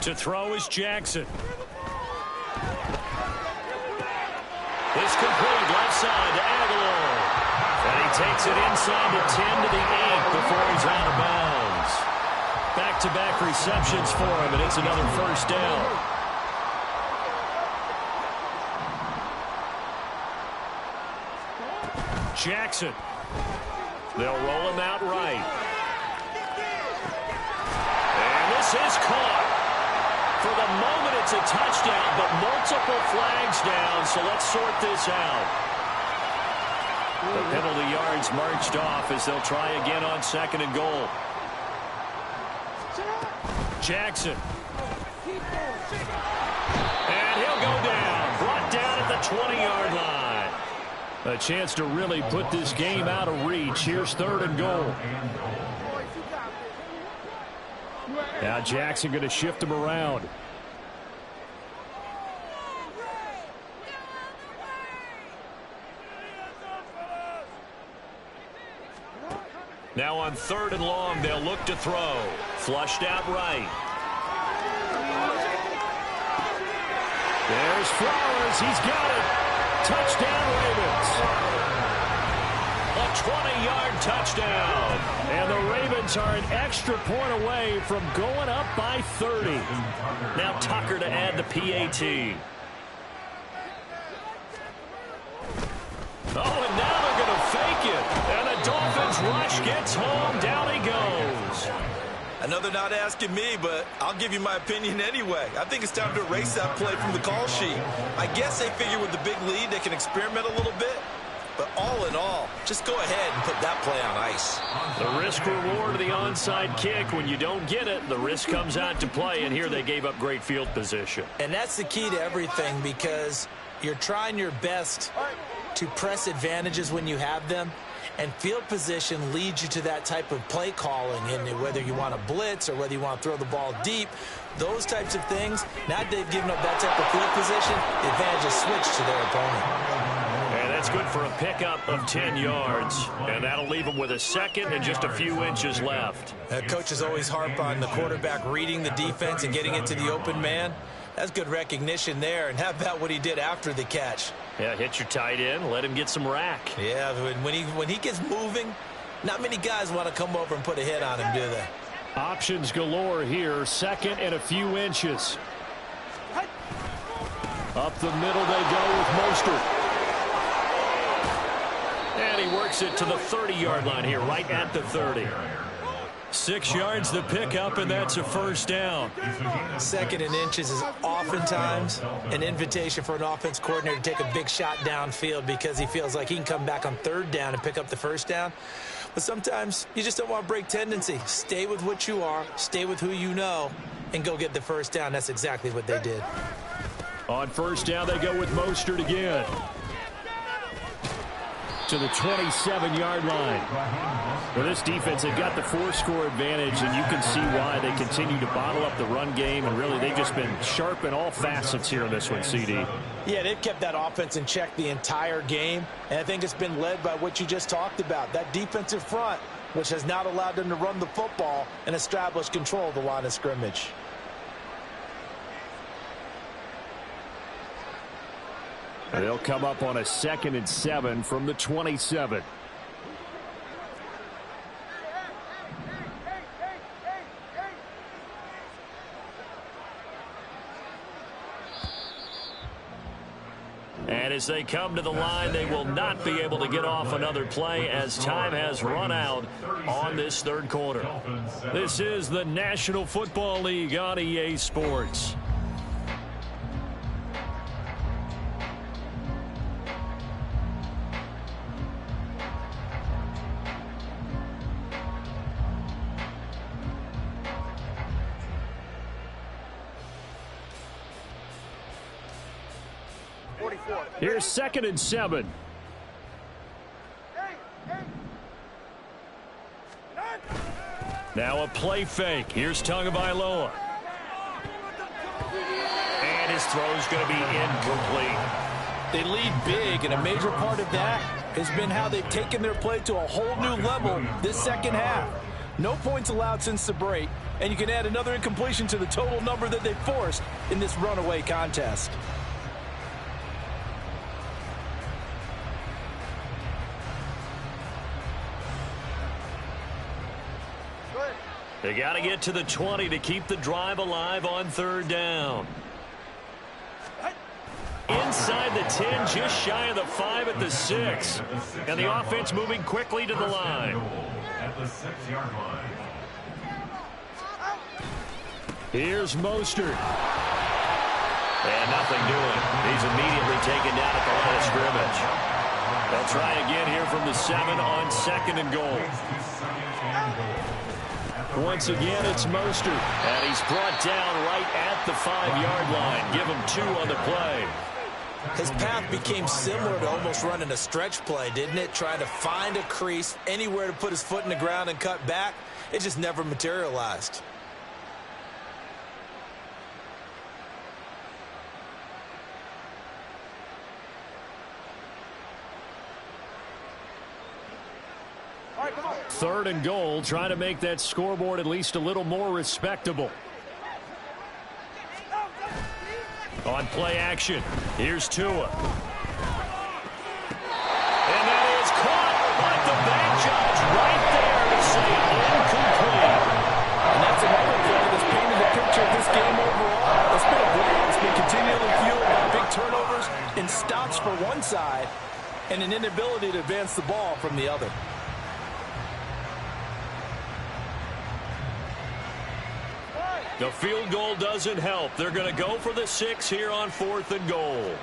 E: To throw is Jackson. It's complete left side to Aguilar. And he takes it inside the 10 to the 8 before he's out of bounds. Back-to-back receptions for him, and it's another first down. Jackson. They'll roll him out right. And this is caught. For the moment, it's a touchdown, but multiple flags down, so let's sort this out. The penalty yards marched off as they'll try again on 2nd and goal. Jackson. And he'll go down. Brought down at the 20-yard line. A chance to really put this game out of reach. Here's 3rd and goal. Now Jackson going to shift him around. Now on 3rd and long, they'll look to throw. Flushed out right. There's Flowers. He's got it. Touchdown, Ravens. A 20-yard touchdown. And the Ravens are an extra point away from going up by 30. Now Tucker to add the PAT. Oh, and now they're going to fake it. And the Dolphins rush gets home. Down he goes.
F: Another not asking me, but I'll give you my opinion anyway. I think it's time to erase that play from the call sheet. I guess they figure with the big lead they can experiment a little bit. But all in all, just go ahead and put that play on ice.
E: The risk-reward of the onside kick. When you don't get it, the risk comes out to play, and here they gave up great field position.
F: And that's the key to everything, because you're trying your best to press advantages when you have them, and field position leads you to that type of play calling. And whether you want to blitz or whether you want to throw the ball deep, those types of things, now that they've given up that type of field position, the advantage is switched to their opponent.
E: And that's good for a pickup of 10 yards. And that'll leave them with a second and just a few inches left.
F: Coaches always harp on the quarterback reading the defense and getting it to the open man. That's good recognition there. And how about what he did after the catch?
E: Yeah, hit your tight end, let him get some rack.
F: Yeah, when he gets moving, not many guys want to come over and put a hit on him, do they?
E: Options galore here. Second and a few inches. Up the middle they go with Mostert. And he works it to the 30-yard line here, right at the 30. 6 yards the pickup, and that's a first down.
F: 2nd and inches is oftentimes an invitation for an offense coordinator to take a big shot downfield because he feels like he can come back on 3rd down and pick up the first down. But sometimes you just don't want to break tendency. Stay with what you are, stay with who you know, and go get the first down. That's exactly what they did.
E: On first down, they go with Mostert again. To the 27-yard line. For this defense, they've got the 4-score advantage, and you can see why they continue to bottle up the run game, and really they've just been sharp in all facets here in this one, CD.
F: Yeah, they've kept that offense in check the entire game, and I think it's been led by what you just talked about, that defensive front, which has not allowed them to run the football and establish control of the line of scrimmage.
E: They'll come up on a 2nd and 7 from the 27. And as they come to the line, they will not be able to get off another play as time has run out on this 3rd quarter. This is the National Football League on EA Sports. Here's 2nd and 7. Now a play fake. Here's Tagovailoa.
A: this throw's going to be incomplete.
B: They lead big, and a major part of that has been how they've taken their play to a whole new level this second half. No points allowed since the break, and you can add another incompletion to the total number that they forced in this runaway contest.
A: They got to get to the 20 to keep the drive alive on third down. Inside the 10, just shy of the 5 at the 6. And the offense moving quickly to the line.
C: At the 6-yard line.
A: Here's Mostert. And nothing doing. He's immediately taken down at the line of scrimmage. They'll try again here from the 7 on 2nd and goal. Once again, it's Mostert. And he's brought down right at the 5-yard line. Give him 2 on the play.
B: His path became similar to almost running a stretch play, didn't it? Trying to find a crease, anywhere to put his foot in the ground and cut back. It just never materialized.
A: Third and goal, trying to make that scoreboard at least a little more respectable. On play action, here's Tua. And that is caught, but the back judge right there to say incomplete.
B: And that's another play that's painted the picture of this game overall. It's been a blitz. It's been continually fueled by big turnovers and stops for one side and an inability to advance the ball from the other.
A: The field goal doesn't help. They're going to go for the 6 here on 4th and goal.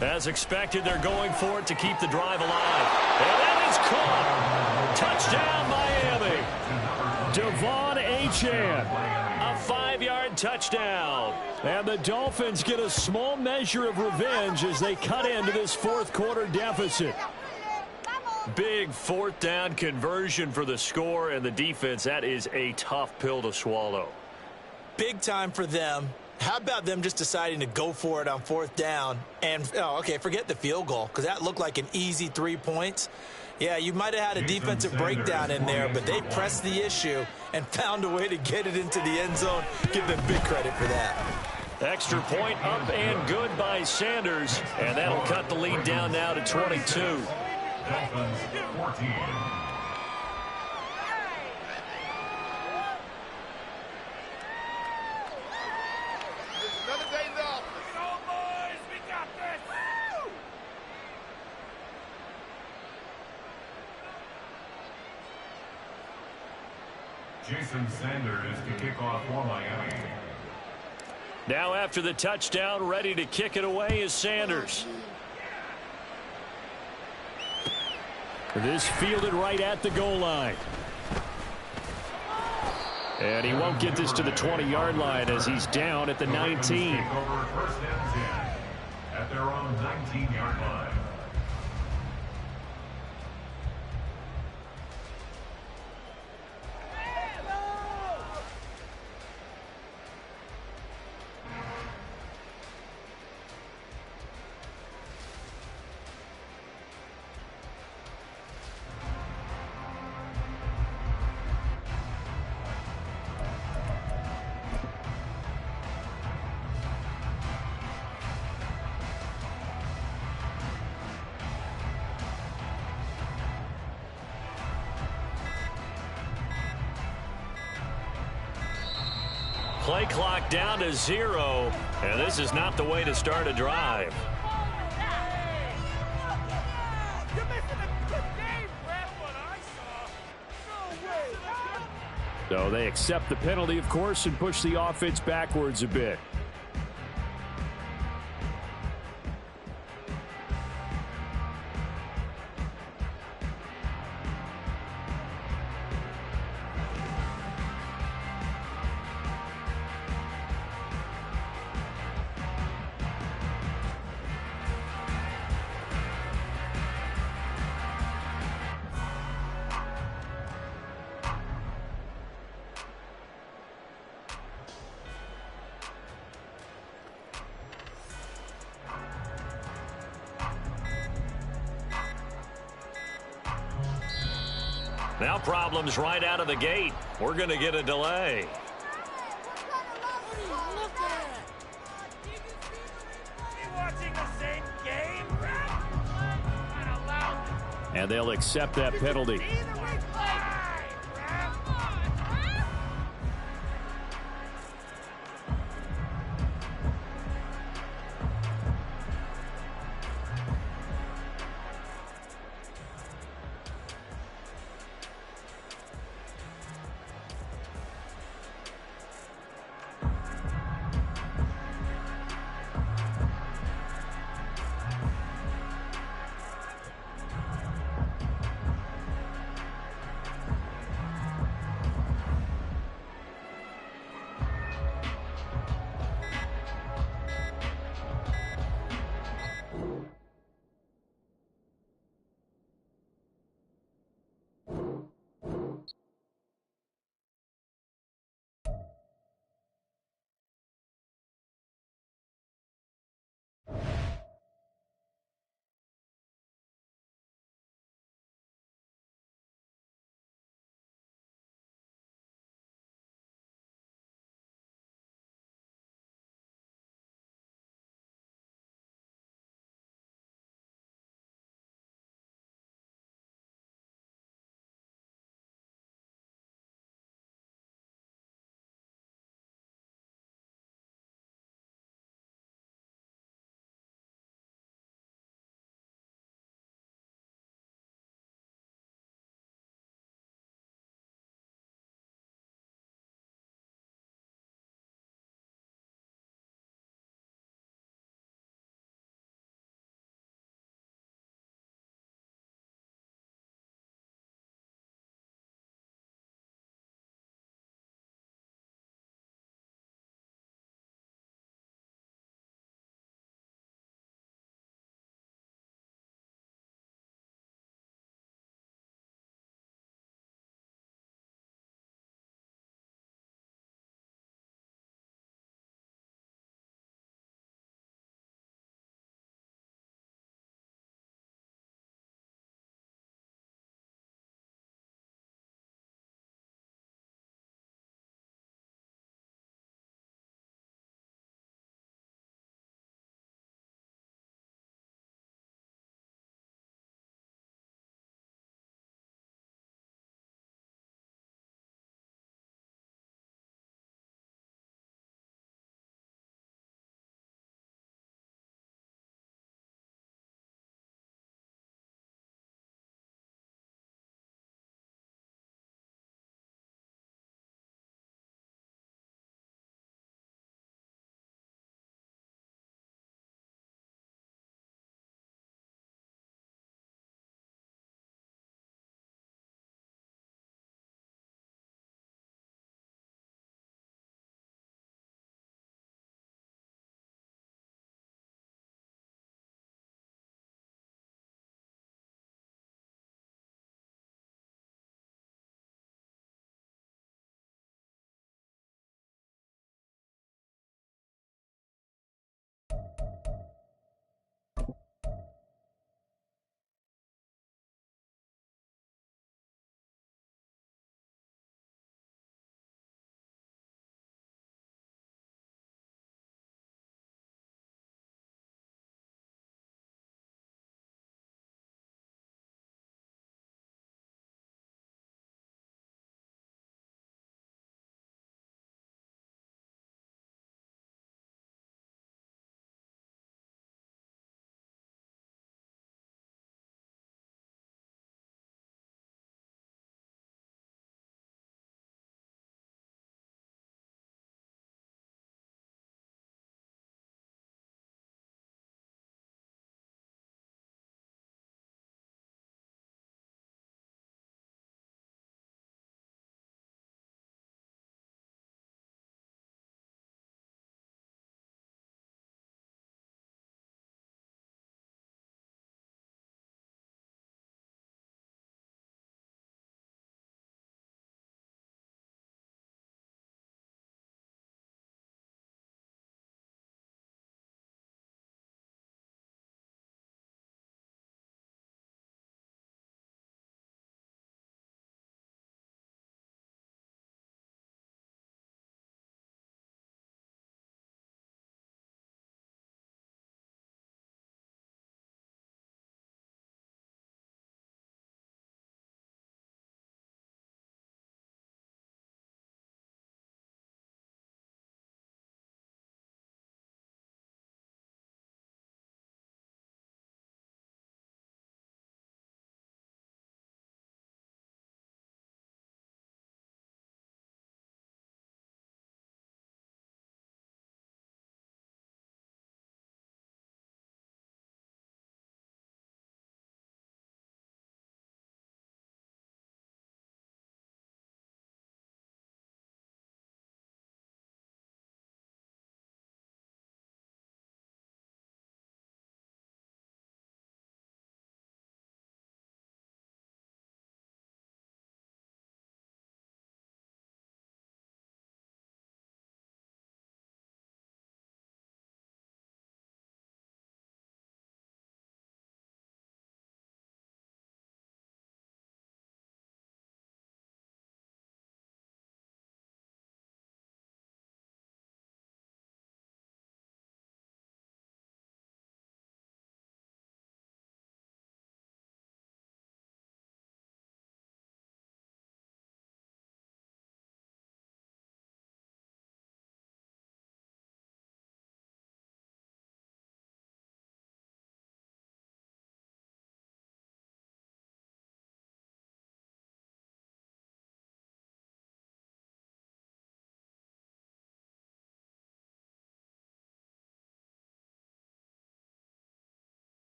A: As expected, they're going for it to keep the drive alive. And that is caught. Touchdown, Miami. Devon Achane. A 5-yard touchdown. And the Dolphins get a small measure of revenge as they cut into this 4th quarter deficit. Big 4th down conversion for the score, and the defense, that is a tough pill to swallow.
B: Big time for them. How about them just deciding to go for it on 4th down? And, okay, forget the field goal, because that looked like an easy 3 points. Yeah, you might have had a defensive breakdown in there, but they pressed the issue and found a way to get it into the end zone. Give them big credit for that.
A: Extra point up and good by Sanders, and that'll cut the lead down now to 22.
C: Dolphins 14.
D: Another day off. Bring it on, boys. We got this. Woo!
C: Jason Sanders to kick off for Miami.
A: Now after the touchdown, ready to kick it away is Sanders. This fielded right at the goal line. And he won't get this to the 20-yard line as he's down at the 19.
C: Over 1st and 10 at their own 19-yard line.
A: Play clock down to 0, and this is not the way to start a drive.
D: You're missing a good game, Brad. What I saw. No way.
A: So they accept the penalty, of course, and push the offense backwards a bit.
E: Now problems right out of the gate. We're going to get a delay.
A: And they'll accept that penalty.